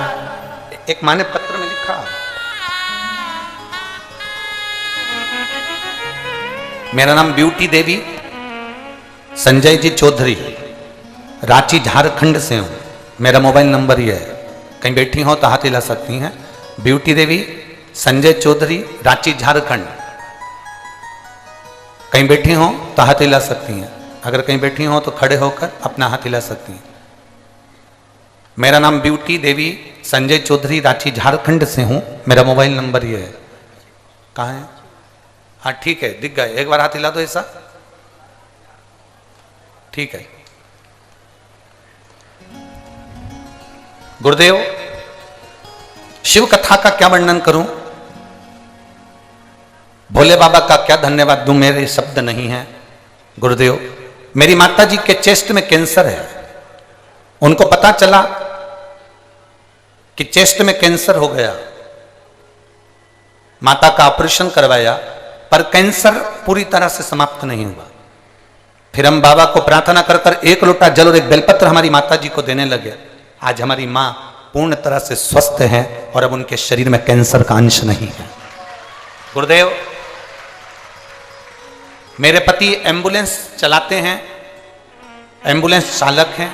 एक माँ ने पत्र में लिखा, मेरा नाम ब्यूटी देवी संजय जी चौधरी, रांची झारखंड से हूं। मेरा मोबाइल नंबर ये है, कहीं बैठी हो तो हाथ हिला सकती हैं। ब्यूटी देवी संजय चौधरी, रांची झारखंड। कहीं बैठी हो तो हाथ हिला सकती हैं, अगर कहीं बैठी हो तो खड़े होकर अपना हाथ हिला सकती हैं। मेरा नाम ब्यूटी देवी संजय चौधरी, रांची झारखंड से हूं। मेरा मोबाइल नंबर ये है। कहाँ है? हाँ ठीक है, दिख गए। एक बार हाथ हिला दो ऐसा, ठीक है। गुरुदेव शिव कथा का क्या वर्णन करूं, भोले बाबा का क्या धन्यवाद दूं, मेरे शब्द नहीं है। गुरुदेव मेरी माता जी के चेस्ट में कैंसर है, उनको पता चला कि चेस्ट में कैंसर हो गया, माता का ऑपरेशन करवाया, पर कैंसर पूरी तरह से समाप्त नहीं हुआ। फिर हम बाबा को प्रार्थना कर कर एक लोटा जल और एक बेलपत्र हमारी माता जी को देने लगे। आज हमारी मां पूर्ण तरह से स्वस्थ है और अब उनके शरीर में कैंसर का अंश नहीं है। गुरुदेव मेरे पति एम्बुलेंस चलाते हैं, एम्बुलेंस चालक हैं।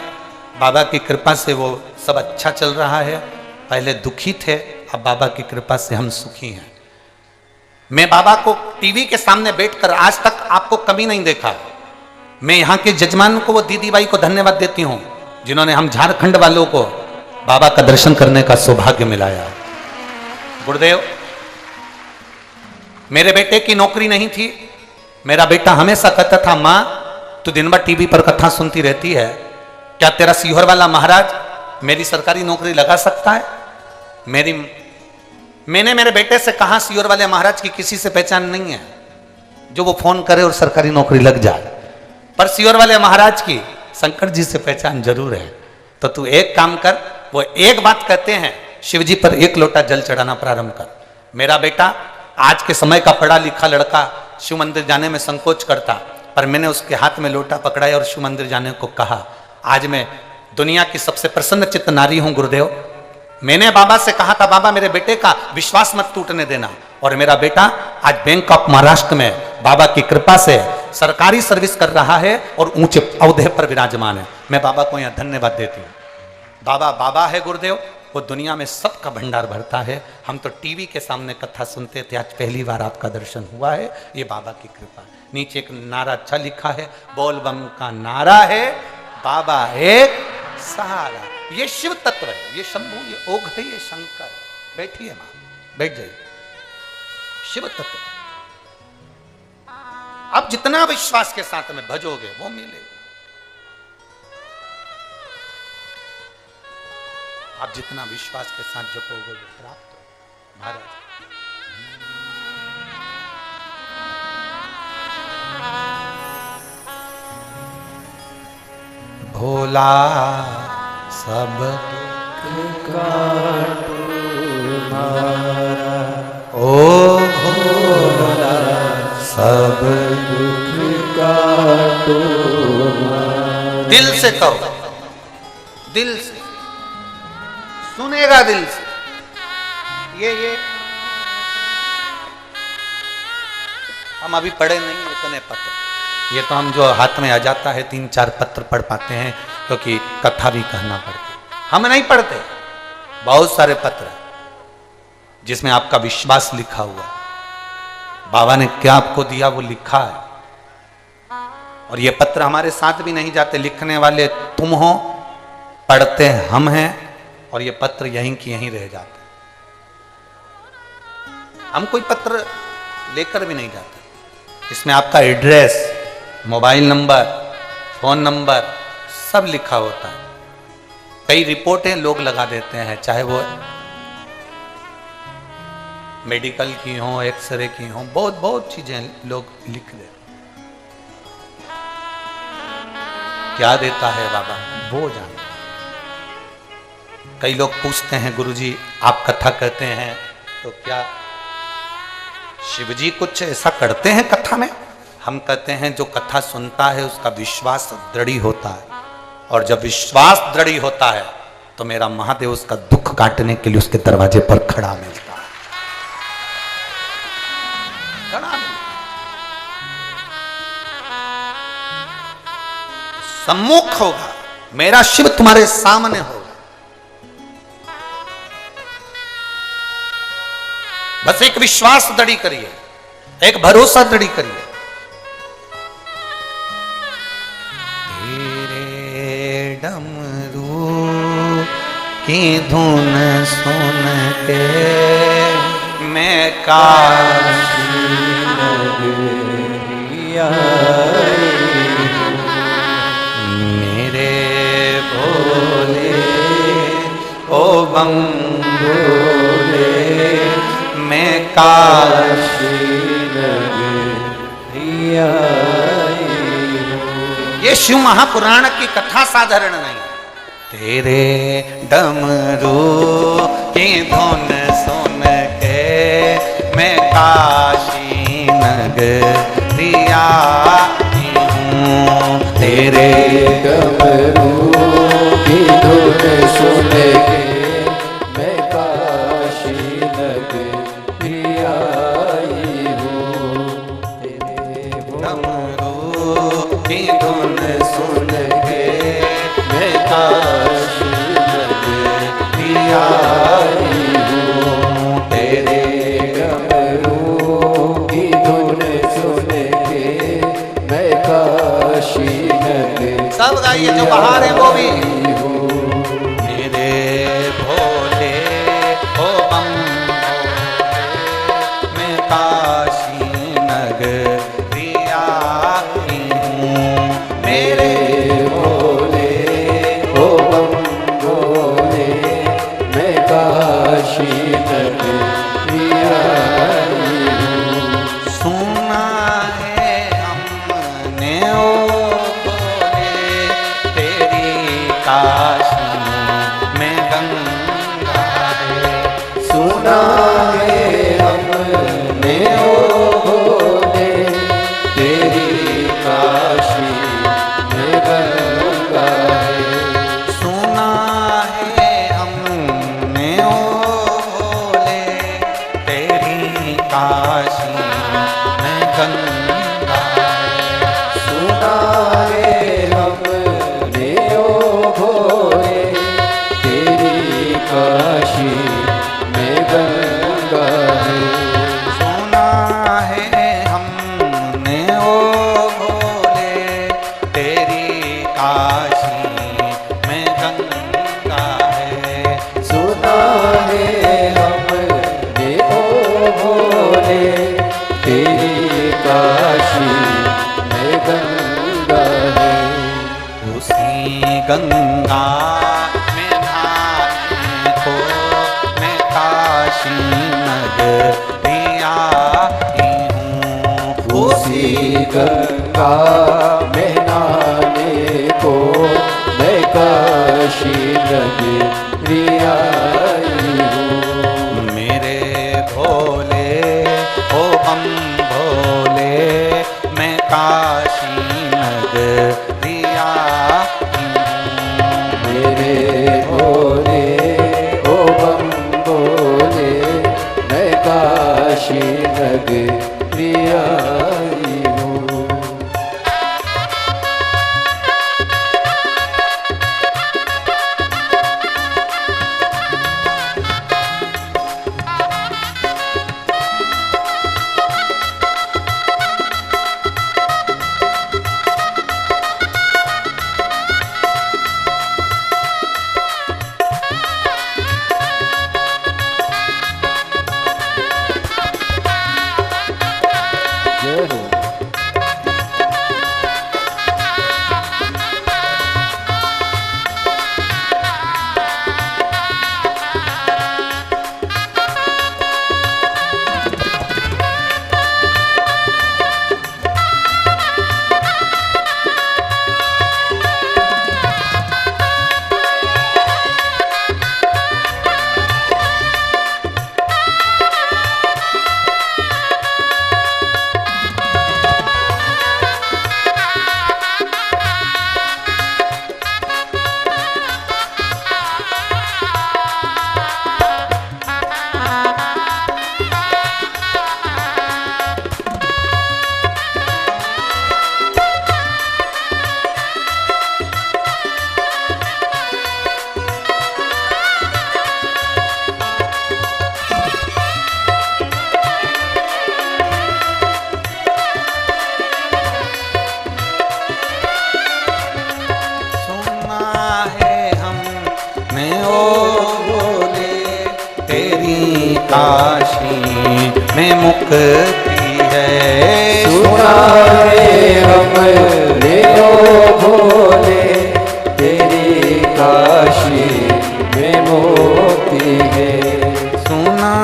बाबा की कृपा से वो सब अच्छा चल रहा है। पहले दुखी थे, अब बाबा की कृपा से हम सुखी हैं। मैं बाबा को टीवी के सामने बैठकर आज तक आपको कभी नहीं देखा। मैं यहाँ के जजमान को, वो दीदी बाई को धन्यवाद देती हूँ जिन्होंने हम झारखंड वालों को बाबा का दर्शन करने का सौभाग्य मिलाया। गुरुदेव मेरे बेटे की नौकरी नहीं थी। मेरा बेटा हमेशा कहता था, मां तू दिन भर टीवी पर कथा सुनती रहती है, क्या तेरा सीहोर वाला महाराज मेरी सरकारी नौकरी लगा सकता है? मैंने मेरे बेटे से कहा, सीहोर वाले महाराज की किसी से पहचान नहीं है जो वो फोन करे और सरकारी नौकरी लग जाए, पर सीहोर वाले महाराज की शंकर जी से पहचान जरूर है। तो तू एक काम कर, वो एक बात कहते हैं, शिव जी पर एक लोटा जल चढ़ाना प्रारंभ कर। मेरा बेटा आज के समय का पढ़ा लिखा लड़का शिव मंदिर जाने में संकोच करता, पर मैंने उसके हाथ में लोटा पकड़ाया और शिव मंदिर जाने को कहा। आज मैं दुनिया की सबसे प्रसन्न चित्त नारी हूं गुरुदेव। मैंने बाबा से कहा था, बाबा मेरे बेटे का विश्वास मत टूटने देना, और मेरा बेटा आज बैंक ऑफ महाराष्ट्र में बाबा की कृपा से सरकारी सर्विस कर रहा है और ऊंचे औहदे पर विराजमान है। मैं बाबा को यहां धन्यवाद देती हूं। बाबा बाबा है गुरुदेव, वो दुनिया में सबका भंडार भरता है। हम तो टीवी के सामने कथा सुनते थे, आज पहली बार आपका दर्शन हुआ है, ये बाबा की कृपा है। नीचे एक नारा अच्छा लिखा है, बोल बम का नारा है, बाबा एक सहारा। ये शिव तत्व है, ये शंभु, ये ओघ है, ये शंकर। बैठिए मां, बैठ जाइए। शिव तत्व आप जितना विश्वास के साथ में भजोगे वो मिलेगा। आप जितना विश्वास के साथ जपोगे वो प्राप्त हो। महाराज भोला सब दुख काटो मारा, ओ भोला सब दुख काटो मारा। दिल से कहो, दिल से सुनेगा, दिल से। ये हम अभी पढ़े नहीं इतने पत्र, ये तो हम जो हाथ में आ जाता है 3-4 पत्र पढ़ पाते हैं, क्योंकि कथा भी कहना पड़ती है। हम नहीं पढ़ते, बहुत सारे पत्र जिसमें आपका विश्वास लिखा हुआ, बाबा ने क्या आपको दिया वो लिखा है। और ये पत्र हमारे साथ भी नहीं जाते, लिखने वाले तुम हो, पढ़ते हम हैं, और ये पत्र यहीं की यहीं रह जाते। हम कोई पत्र लेकर भी नहीं जाते, इसमें आपका address, mobile number, phone number सब लिखा होता है। कई रिपोर्टें लोग लगा देते हैं, चाहे वो मेडिकल की हो, एक्सरे की हो, बहुत बहुत चीजें लोग लिख देते। क्या देता है बाबा वो जानते। कई लोग पूछते हैं, गुरुजी आप कथा कहते हैं तो क्या शिवजी कुछ ऐसा करते हैं कथा में? हम कहते हैं जो कथा सुनता है उसका विश्वास दृढ़ होता है, और जब विश्वास दृढ़ होता है तो मेरा महादेव उसका दुख काटने के लिए उसके दरवाजे पर खड़ा मिलता है। खड़ा मिलता है। सम्मुख होगा, मेरा शिव तुम्हारे सामने होगा। बस एक विश्वास दृढ़ करिए, एक भरोसा दृढ़ करिए। तेरे डमरू की धुन सुन के मैं काशी नगरी आई, मेरे भोले ओ बम भोले मैं काशी नगरी आई। ये शिव महापुराण की कथा साधारण नहीं। तेरे डमरू की धुन सुन के मैं काशी नगरी आई हूँ। तेरे डमरू की धुन सुन के मैं काशी नगरी आई हूँ। तेरे डमरू की धुन सुन के मैं काशी नगरी आई हूँ। तेरे डमरू की धुन सुन के मैं काशी नगरी। सब गाइए जो बाहर है वो भी। मेरे भोले ओ बम मैं काशी नगरी आई हूँ। मेरे भोले ओ बम भोले मैं काशी नगरी आई हूँ। सुना है हमने ओ भोले तेरी काशी में गंगा है। सुना है हमने ओ भोले तेरी काशी में गंगा है। सुना है हमने ओ भोले तेरी काशी में गंगा है। सुना है हमने ओ भोले भोले तेरी काशी में गंगा है। उसी गंगा में नहाने को मैं काशी नगरी आई हूँ। उसी गंगा में नहाने को मैं काशी नगरी आई हूँ। मेरे भोले ओ बम भोले मैं काशी नगरी आई हूँ। मेरे भोले ओ बम भोले मैं काशी नगरी आई हूँ। जय हो। सुना है हमने ओ भोले तेरी काशी में मुक्ति है। सुना है हमने ओ भोले तेरी काशी में मोती है। सुना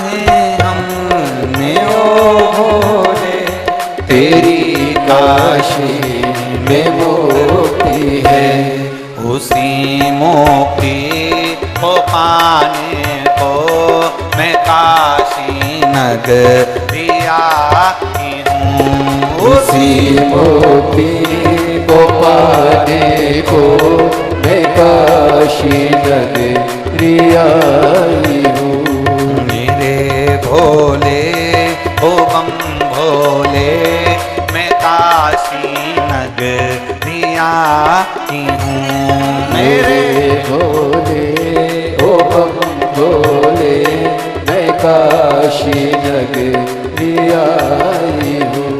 है हमने ओ भोले तेरी काशी में मोती है। उसी मोती को पाने को मैं काशी नगरी आई हूँ। उसी मोती को पाने को मैं काशी नगरी आई हूँ। मेरे भोले ओ बम भोले मैं काशी नगरी आई हूँ। मेरे भोले ओ बम भोले मैं काशी नगरी आई हूँ।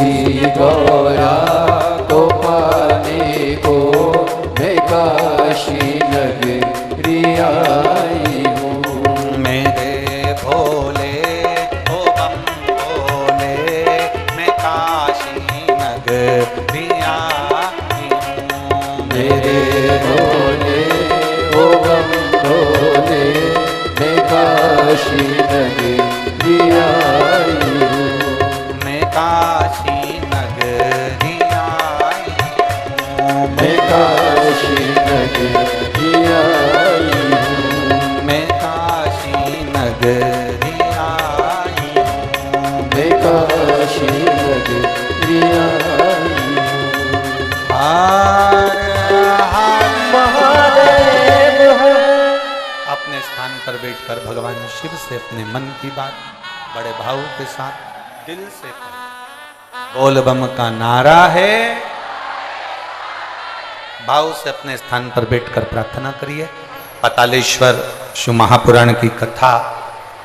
उसी गौरा को पाने को मैं काशी नगरी आई हूँ। मेरे भोले ओ बम भोले मैं काशी नगरी आई हूँ। मेरे भोले ओ बम भोले मैं काशी नगरी आई हूँ। मैं काशी नगरी आई हूँ। मैं काशी नगरी आई हूँ। मैं काशी नगरी आई हूँ। मैं काशी नगरी आई हूँ। हर हर महादेव है। अपने स्थान पर बैठकर भगवान शिव से अपने मन की बात बड़े भाव के साथ दिल से करें। बोल बम का नारा है। भाव से अपने स्थान पर बैठकर प्रार्थना करिए। पातालेश्वर शिव महापुराण की कथा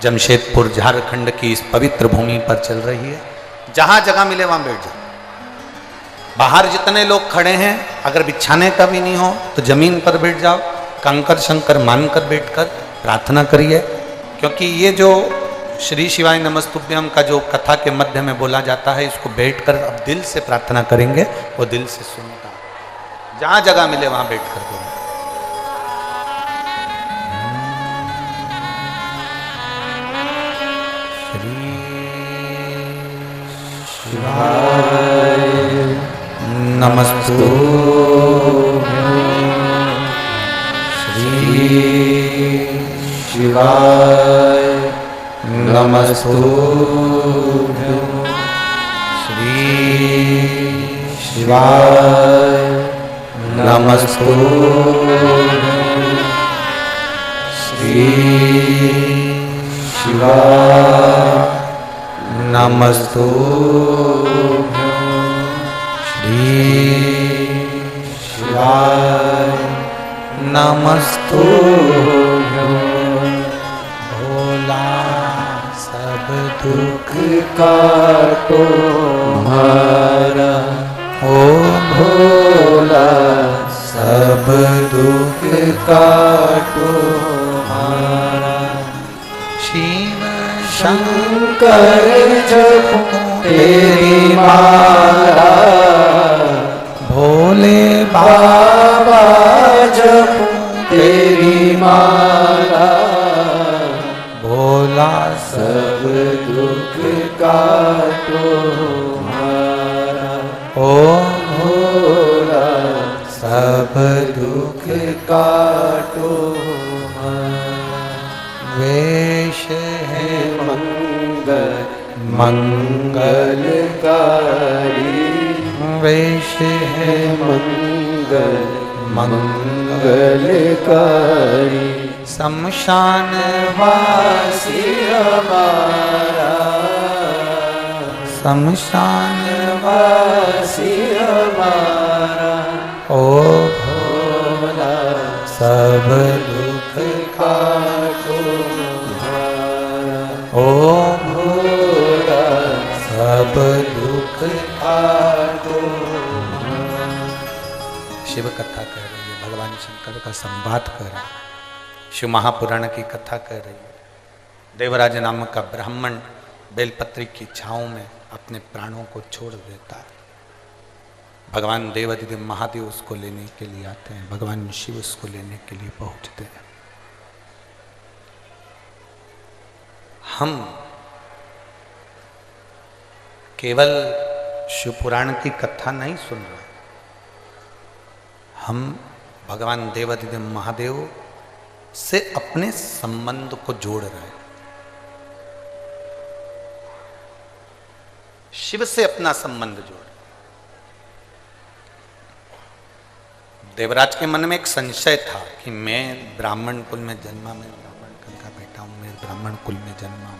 जमशेदपुर झारखंड की इस पवित्र भूमि पर चल रही है। जहां जगह मिले वहां बैठ जाओ। बाहर जितने लोग खड़े हैं अगर बिछाने का भी नहीं हो तो जमीन पर बैठ जाओ। कंकर शंकर मानकर बैठकर प्रार्थना करिए, क्योंकि ये जो श्री शिवाय नमस्तुभ्यम का जो कथा के मध्य में बोला जाता है, इसको बैठकर अब दिल से प्रार्थना करेंगे, वो दिल से सुनेगा। जहां जगह मिले वहां बैठकर बोलें। श्री शिवाय नमस्तुभ्यं। श्री शिवाय नमस्तुभ्यं। श्री शिवाय नमस्तुभ्यं। श्री शिवाय नमस्तुभ्यं। श्री शिवाय नमस्तुभ्यं। भोला सब दुख काटो हमारा ओ भोला सब दुख काटो हमारा। शिव शंकर जपो तेरी माला। भोले बाबा जपो तेरी माला। भोला सब दुख काटो हमारा। ओ भोला सब दुख काटो हमारा। वेश है मंगल मंगलकारी। वेश है मंगल मंगलकारी। शमशान वासी हमारा। शमशान वासी हमारा। ओ भोला सब दुख काटो हमारा। ओ भोला सब दुख काटो। शिव कथा कह रही है, भगवान शंकर का संवाद कर रही है, शिव महापुराण की कथा कह रही है। देवराज नामक का ब्राह्मण बेलपत्री की छाँव में अपने प्राणों को छोड़ देता है। भगवान देवाधिदेव महादेव उसको लेने के लिए आते हैं। भगवान शिव उसको लेने के लिए पहुंचते हैं। हम केवल शिव पुराण की कथा नहीं सुन रहे, हम भगवान देवाधिदेव महादेव से अपने संबंध को जोड़ रहे हैं। शिव से अपना संबंध जोड़। देवराज के मन में एक संशय था कि मैं ब्राह्मण कुल में जन्मा, मैं ब्राह्मण कुल का बेटा हूं, मैं ब्राह्मण कुल में जन्मा हूं।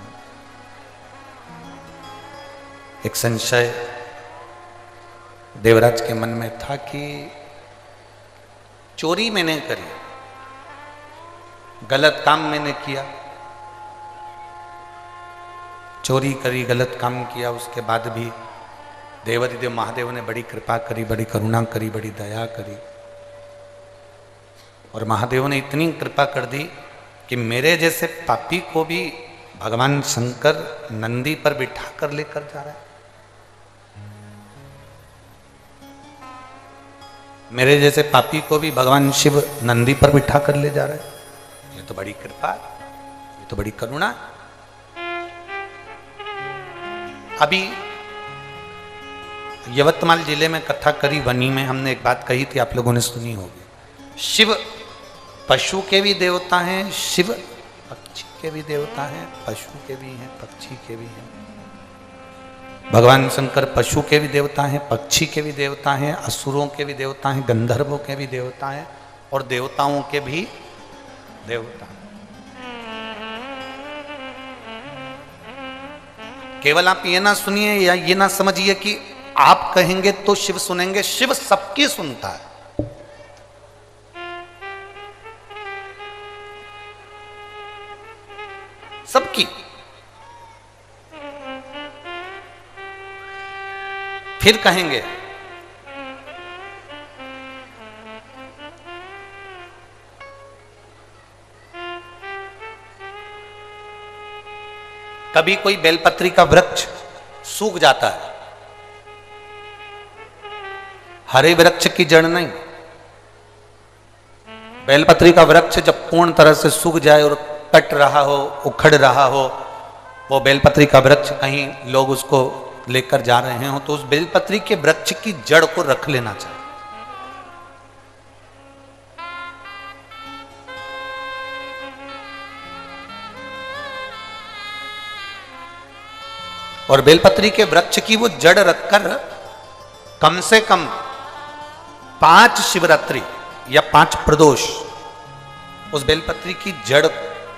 एक संशय देवराज के मन में था कि चोरी मैंने करी, गलत काम मैंने किया, चोरी करी, गलत काम किया, उसके बाद भी देवाधिदेव महादेव ने बड़ी कृपा करी, बड़ी करुणा करी, बड़ी दया करी, और महादेव ने इतनी कृपा कर दी कि मेरे जैसे पापी को भी भगवान शंकर नंदी पर बिठा कर लेकर जा रहा है। मेरे जैसे पापी को भी भगवान शिव नंदी पर बिठा कर ले जा रहा है। ये तो बड़ी कृपा, ये तो बड़ी करुणा। अभी यवतमाल जिले में कथा करी वनी में हमने एक बात कही थी, आप लोगों ने सुनी होगी। शिव पशु के भी देवता हैं, शिव पक्षी के भी देवता हैं, पशु के भी हैं, पक्षी के भी हैं। भगवान शंकर पशु के भी देवता हैं, पक्षी के भी देवता हैं, असुरों के भी देवता हैं, गंधर्वों के भी देवता हैं, और देवताओं के भी देवता हैं। केवल आप ये ना सुनिए या ये ना समझिए कि आप कहेंगे तो शिव सुनेंगे। शिव सबकी सुनता है। सबकी। फिर कहेंगे कभी कोई बेलपत्री का वृक्ष सूख जाता है, हरे वृक्ष की जड़ नहीं। बेलपत्री का वृक्ष जब पूर्ण तरह से सूख जाए और कट रहा हो, उखड़ रहा हो, वो बेलपत्री का वृक्ष कहीं लोग उसको लेकर जा रहे हो, तो उस बेलपत्री के वृक्ष की जड़ को रख लेना चाहिए। और बेलपत्री के वृक्ष की वो जड़ रखकर कम से कम 5 शिवरात्रि या 5 प्रदोष उस बेलपत्री की जड़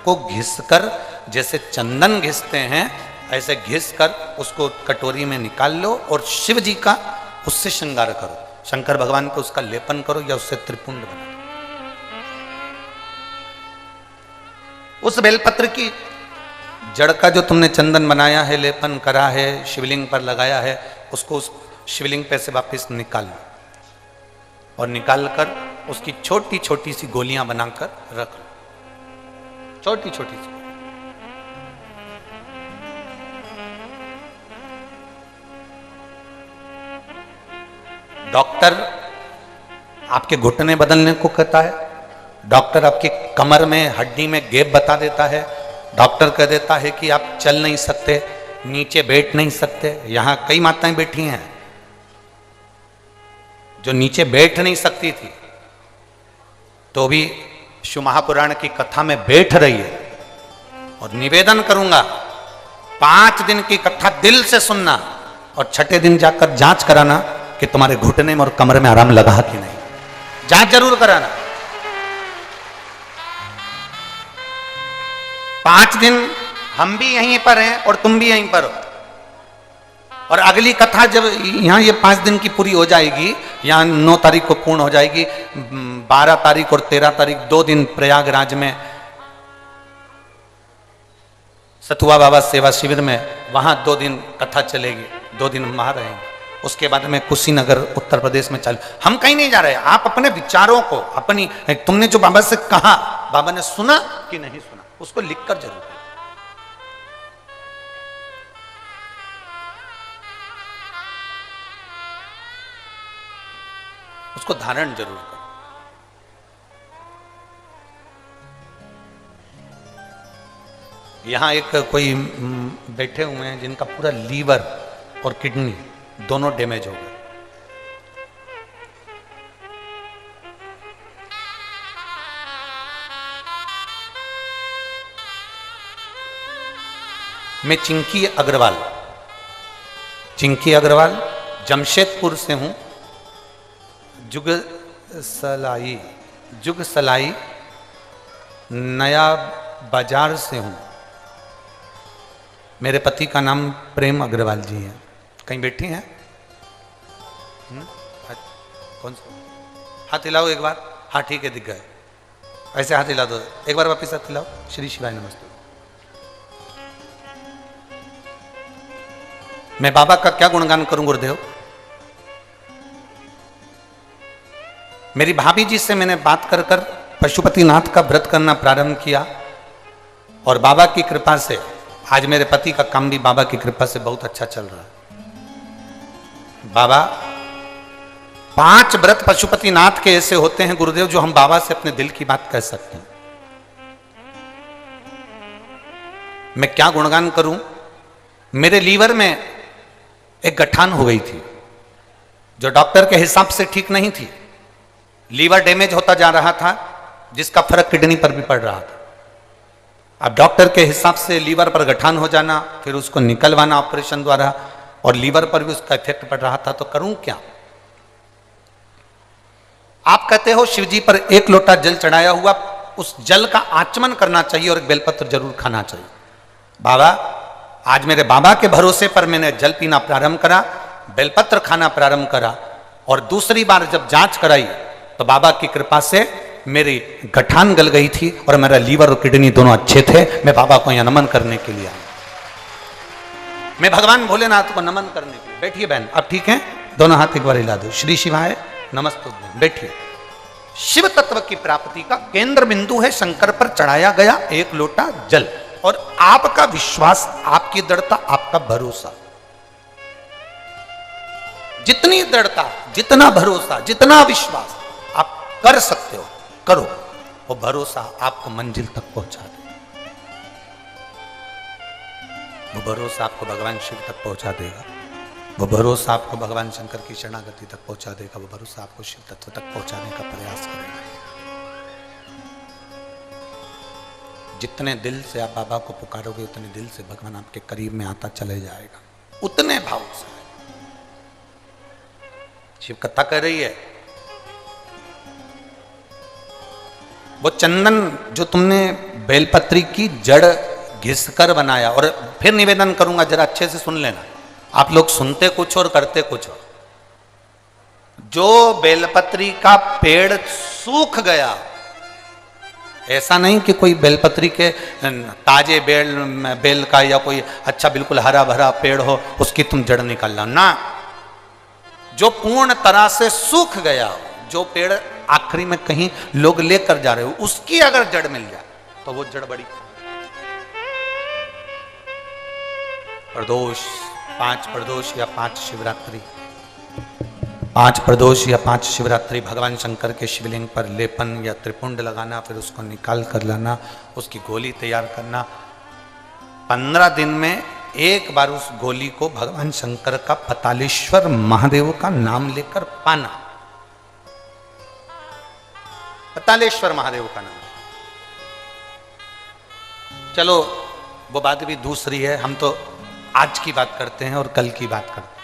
को घिसकर, जैसे चंदन घिसते हैं ऐसे घिसकर उसको कटोरी में निकाल लो और शिव जी का उससे श्रृंगार करो, शंकर भगवान को उसका लेपन करो या उससे त्रिपुंड बना दो। उस बेलपत्र की जड़ का जो तुमने चंदन बनाया है, लेपन करा है, शिवलिंग पर लगाया है, उसको उस शिवलिंग पे से वापस निकाल लो और निकालकर उसकी छोटी छोटी सी गोलियां बनाकर रख लो, छोटी छोटी सी। डॉक्टर आपके घुटने बदलने को कहता है, डॉक्टर आपकी कमर में हड्डी में गैप बता देता है, डॉक्टर कह देता है कि आप चल नहीं सकते, नीचे बैठ नहीं सकते। यहां कई माताएं बैठी हैं जो नीचे बैठ नहीं सकती थी, तो भी शिव महापुराण की कथा में बैठ रही है। और निवेदन करूंगा 5 दिन की कथा दिल से सुनना और 6ठे दिन जाकर जांच कराना कि तुम्हारे घुटने में और कमर में आराम लगा कि नहीं। जांच जरूर कराना। 5 दिन हम भी यहीं पर हैं और तुम भी यहीं पर हो। और अगली कथा जब यहां ये 5 दिन की पूरी हो जाएगी, यहां 9 तारीख को पूर्ण हो जाएगी, 12 तारीख और 13 तारीख 2 दिन प्रयागराज में सतुआ बाबा सेवा शिविर में, वहां 2 दिन कथा चलेगी, 2 दिन हम वहां रहेंगे। उसके बाद में कुशीनगर उत्तर प्रदेश में चल। हम कहीं नहीं जा रहे। आप अपने विचारों को, अपनी, तुमने जो बाबा से कहा, बाबा ने सुना कि नहीं सुना, उसको लिखकर जरूर, उसको धारण जरूर करो। यहां एक कोई बैठे हुए हैं जिनका पूरा लीवर और किडनी दोनों डैमेज हो गए। मैं चिंकी अग्रवाल जमशेदपुर से हूं, जुग सलाई नया बाजार से हूं। मेरे पति का नाम प्रेम अग्रवाल जी है। कहीं बैठी हैं? कौन सा? हाथ हिलाओ एक बार। हाँ ठीक है, दिख गए। ऐसे हाथ हिला दो एक बार, वापिस हाथ हिलाओ। श्री शिवाय नमस्ते। मैं बाबा का क्या गुणगान करूं गुरुदेव? मेरी भाभी जी से मैंने बात कर कर पशुपतिनाथ का व्रत करना प्रारंभ किया और बाबा की कृपा से आज मेरे पति का काम भी बाबा की कृपा से बहुत अच्छा चल रहा है। बाबा 5 व्रत पशुपतिनाथ के ऐसे होते हैं गुरुदेव जो हम बाबा से अपने दिल की बात कह सकते हैं। मैं क्या गुणगान करूं। मेरे लीवर में एक गठान हो गई थी जो डॉक्टर के हिसाब से ठीक नहीं थी। लीवर डैमेज होता जा रहा था जिसका फर्क किडनी पर भी पड़ रहा था। अब डॉक्टर के हिसाब से लीवर पर गठान हो जाना, फिर उसको निकलवाना ऑपरेशन द्वारा, और लीवर पर भी उसका इफेक्ट पड़ रहा था। तो करूं क्या। आप कहते हो शिव जी पर 1 लोटा जल चढ़ाया हुआ, उस जल का आचमन करना चाहिए और एक बेलपत्र जरूर खाना चाहिए। बाबा आज मेरे बाबा के भरोसे पर मैंने जल पीना प्रारंभ करा, बेलपत्र खाना प्रारंभ करा, और दूसरी बार जब जांच कराई तो बाबा की कृपा से मेरी गठान गल गई थी और मेरा लीवर और किडनी दोनों अच्छे थे। मैं बाबा को यहां नमन करने के लिए आया। मैं भगवान भोलेनाथ को नमन करने के लिए। बैठिए बहन, अब ठीक है, दोनों हाथ एक बार हिला दो। श्री शिवाय नमस्तुभ्यं। बैठिए। शिव तत्व की प्राप्ति का केंद्र बिंदु है शंकर पर चढ़ाया गया 1 लोटा जल, और आपका विश्वास, आपकी दृढ़ता, आपका भरोसा। जितनी दृढ़ता, जितना भरोसा, जितना विश्वास आप कर सकते हो करो, वो भरोसा आपको मंजिल तक पहुंचा दे। वो भरोसा आपको भगवान शिव तक पहुंचा देगा। वो भरोसा आपको भगवान शंकर की शरणागति तक पहुंचा देगा। वो भरोसा आपको शिव तत्व तक पहुंचाने का प्रयास करेगा। जितने दिल से आप बाबा को पुकारोगे उतने दिल से भगवान आपके करीब में आता चले जाएगा, उतने भाव से। शिव कथा कर रही है। वो चंदन जो तुमने बेलपत्री की जड़ घिसकर बनाया, और फिर निवेदन करूंगा जरा अच्छे से सुन लेना, आप लोग सुनते कुछ और करते कुछ। जो बेलपत्री का पेड़ सूख गया, ऐसा नहीं कि कोई बेलपत्री के ताजे बेल का या कोई अच्छा बिल्कुल हरा भरा पेड़ हो उसकी तुम जड़ निकाल लो ना। जो पूर्ण तरह से सूख गया, जो पेड़ आखिरी में कहीं लोग लेकर जा रहे हो, उसकी अगर जड़ मिल जाए तो वो जड़ बड़ी। प्रदोष 5 प्रदोष या 5 शिवरात्रि, 5 प्रदोष या 5 शिवरात्रि भगवान शंकर के शिवलिंग पर लेपन या त्रिपुंड लगाना, फिर उसको निकाल कर लाना, उसकी गोली तैयार करना। 15 दिन में एक बार उस गोली को भगवान शंकर का पतालेश्वर महादेव का नाम लेकर पाना। पतालेश्वर महादेव का नाम। चलो वो बात भी दूसरी है, हम तो आज की बात करते हैं और कल की बात करते हैं।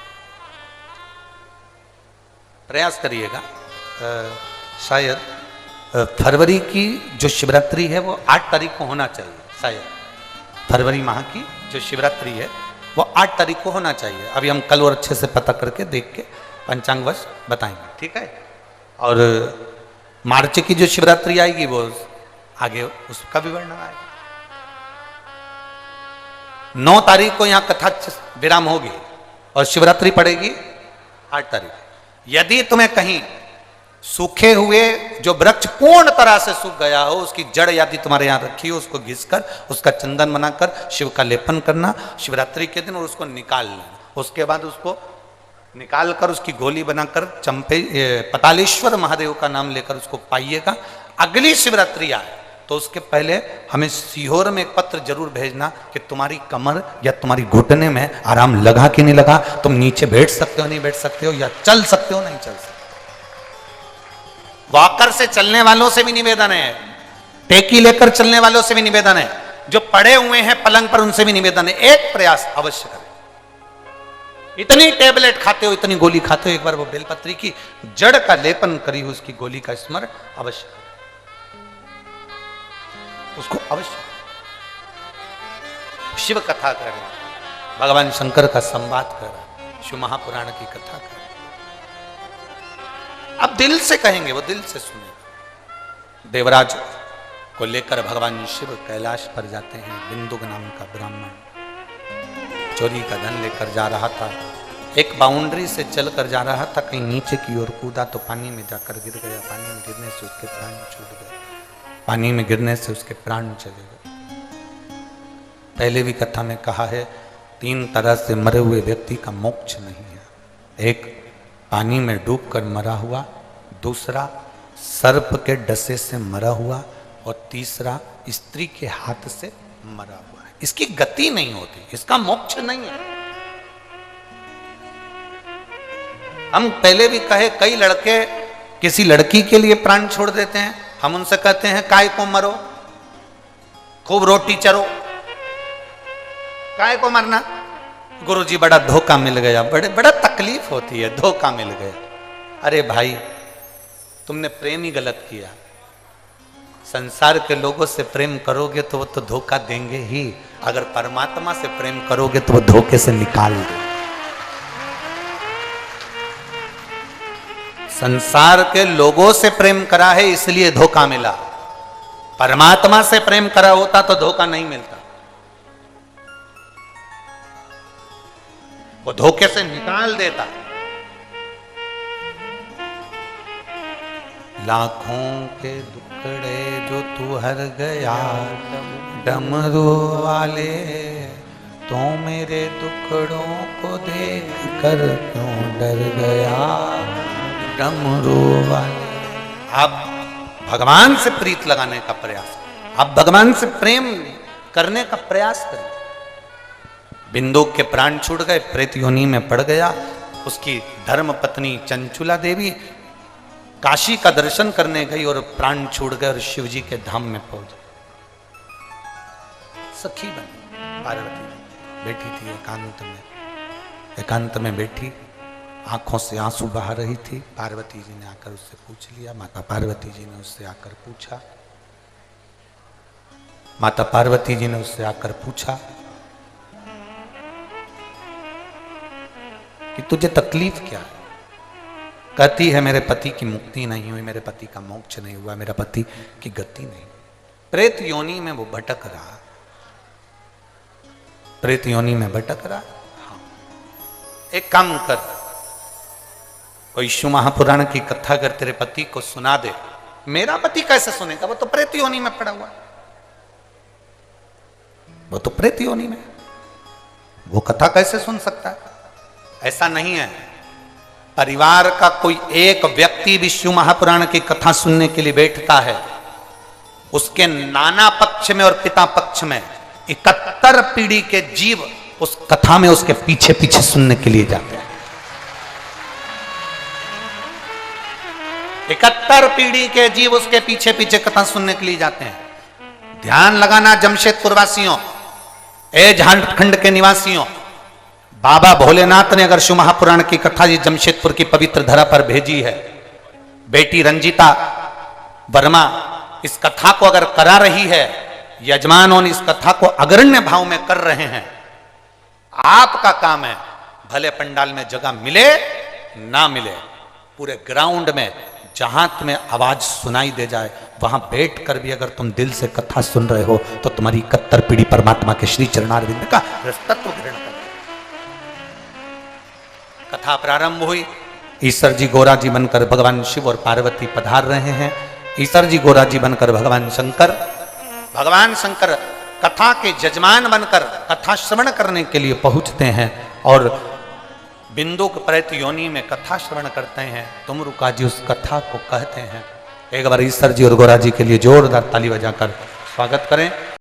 प्रयास करिएगा। शायद फरवरी की जो शिवरात्रि है वो 8 तारीख को होना चाहिए। शायद फरवरी माह की जो शिवरात्रि है वो 8 तारीख को होना चाहिए। अभी हम कल और अच्छे से पता करके देख के पंचांगवश बताएंगे, ठीक है। और मार्च की जो शिवरात्रि आएगी वो आगे उसका विवरण आएगा। 9 तारीख को यहाँ कथा विराम होगी और शिवरात्रि पड़ेगी 8 तारीख। यदि तुम्हें कहीं सूखे हुए जो वृक्ष पूर्ण तरह से सूख गया हो, उसकी जड़ यदि तुम्हारे यहाँ रखी हो, उसको घिसकर उसका चंदन बनाकर शिव का लेपन करना शिवरात्रि के दिन, और उसको निकाल लेना। उसके बाद उसको निकाल कर उसकी गोली बनाकर पतालेश्वर महादेव का नाम लेकर उसको पाइएगा। अगली शिवरात्रि आए तो उसके पहले हमें सीहोर में एक पत्र जरूर भेजना कि तुम्हारी कमर या तुम्हारी घुटने में आराम लगा कि नहीं लगा, तुम नीचे बैठ सकते हो नहीं बैठ सकते हो, या चल सकते हो नहीं चल सकते। वॉकर से चलने वालों से भी निवेदन है, टेकी लेकर चलने वालों से भी निवेदन है, जो पड़े हुए हैं पलंग पर उनसे भी निवेदन है, एक प्रयास अवश्य करें। इतनी टेबलेट खाते हो, इतनी गोली खाते हो, एक बार वो बेलपत्री की जड़ का लेपन करी हो, उसकी गोली का स्मरण अवश्य करें, उसको अवश्य। शिव कथा कर, भगवान शंकर का संवाद कर, शिव महापुराण की कथा कर। अब दिल से कहेंगे, वो दिल से सुनेगा। देवराज को लेकर भगवान शिव कैलाश पर जाते हैं। बिंदुक नाम का ब्राह्मण चोरी का धन लेकर जा रहा था, एक बाउंड्री से चलकर जा रहा था, कहीं नीचे की ओर कूदा तो पानी में जाकर गिर गया। पानी में गिरने से उसके प्राण छूट गए, पानी में गिरने से उसके प्राण चले गए। पहले भी कथा में कहा है, 3 तरह से मरे हुए व्यक्ति का मोक्ष नहीं है। एक पानी में डूबकर मरा हुआ, दूसरा सर्प के डसे से मरा हुआ, और तीसरा स्त्री के हाथ से मरा हुआ। इसकी गति नहीं होती, इसका मोक्ष नहीं है। हम पहले भी कहे, कई लड़के किसी लड़की के लिए प्राण छोड़ देते हैं। हम उनसे कहते हैं काय को मरो, खूब रोटी चरो, काय को मरना। गुरुजी बड़ा धोखा मिल गया, बड़ा तकलीफ होती है, धोखा मिल गया। अरे भाई, तुमने प्रेम ही गलत किया। संसार के लोगों से प्रेम करोगे तो वो तो धोखा देंगे ही, अगर परमात्मा से प्रेम करोगे तो वो धोखे से निकाल देंगे। संसार के लोगों से प्रेम करा है इसलिए धोखा मिला, परमात्मा से प्रेम करा होता तो धोखा नहीं मिलता, वो धोखे से निकाल देता। लाखों के दुखड़े जो तू हर गया डमरू वाले, तो मेरे दुखड़ों को देख कर क्यों डर गया डमरू वाले। आप भगवान से प्रीत लगाने का प्रयास करें, आप भगवान से प्रेम करने का प्रयास करें। बिंदु के प्राण छूट गए, प्रेत योनि में पड़ गया। उसकी धर्म पत्नी चंचुला देवी काशी का दर्शन करने गई और प्राण छूट गए और शिव जी के धाम में पहुंच गए। सखी बनी पार्वती बैठी थी एकांत में बैठी, आंखों से आंसू बहा रही थी। पार्वती जी ने आकर उससे पूछ लिया, माता पार्वती जी ने उससे आकर पूछा, माता पार्वती जी ने उससे आकर पूछा कि तुझे तकलीफ क्या है? कहती है मेरे पति की मुक्ति नहीं हुई, मेरे पति का मोक्ष नहीं हुआ, मेरा पति की गति नहीं। प्रेत योनि में वो भटक रहा, प्रेत योनि में भटक रहा। हाँ, एक काम कर, कोई शिव महापुराण की कथा अगर तेरे पति को सुना दे। मेरा पति कैसे सुनेगा, वो तो प्रेत योनि में पड़ा हुआ, वो तो प्रेत योनि में, वो कथा कैसे सुन सकता है? ऐसा नहीं है। परिवार का कोई एक व्यक्ति भी शिव महापुराण की कथा सुनने के लिए बैठता है, उसके नाना पक्ष में और पिता पक्ष में 71 पीढ़ी के जीव उस कथा में उसके पीछे पीछे सुनने के लिए जाते हैं। 71 पीढ़ी के जीव उसके पीछे पीछे कथा सुनने के लिए जाते हैं। ध्यान लगाना जमशेदपुर वासियों, ए झारखंड के निवासियों, बाबा भोलेनाथ ने अगर शिव महापुराण की कथा जी जमशेदपुर की पवित्र धरा पर भेजी है, बेटी रंजीता वर्मा इस कथा को अगर करा रही है, यजमानों ने इस कथा को अग्रण्य भाव में कर रहे हैं, आपका काम है, भले पंडाल में जगह मिले ना मिले, पूरे ग्राउंड में जहां तुम्हें आवाज सुनाई दे जाए वहां बैठकर भी अगर तुम दिल से कथा सुन रहे हो तो तुम्हारी 71 पीढ़ी परमात्मा के श्री चरणारविंद का रसतत्व ग्रहण कर। कथा प्रारंभ हुई, ईश्वर जी गोरा जी बनकर भगवान शिव और पार्वती पधार रहे हैं। ईश्वर जी गोरा जी बनकर भगवान शंकर कथा के जजमान बनकर कथा श्रवण करने के लिए पहुंचते हैं और बिंदु प्रेत योनि में कथा श्रवण करते हैं। तुमरुका जी उस कथा को कहते हैं। एक बार ईश्वर जी और गोरा जी के लिए जोरदार ताली बजाकर स्वागत करें।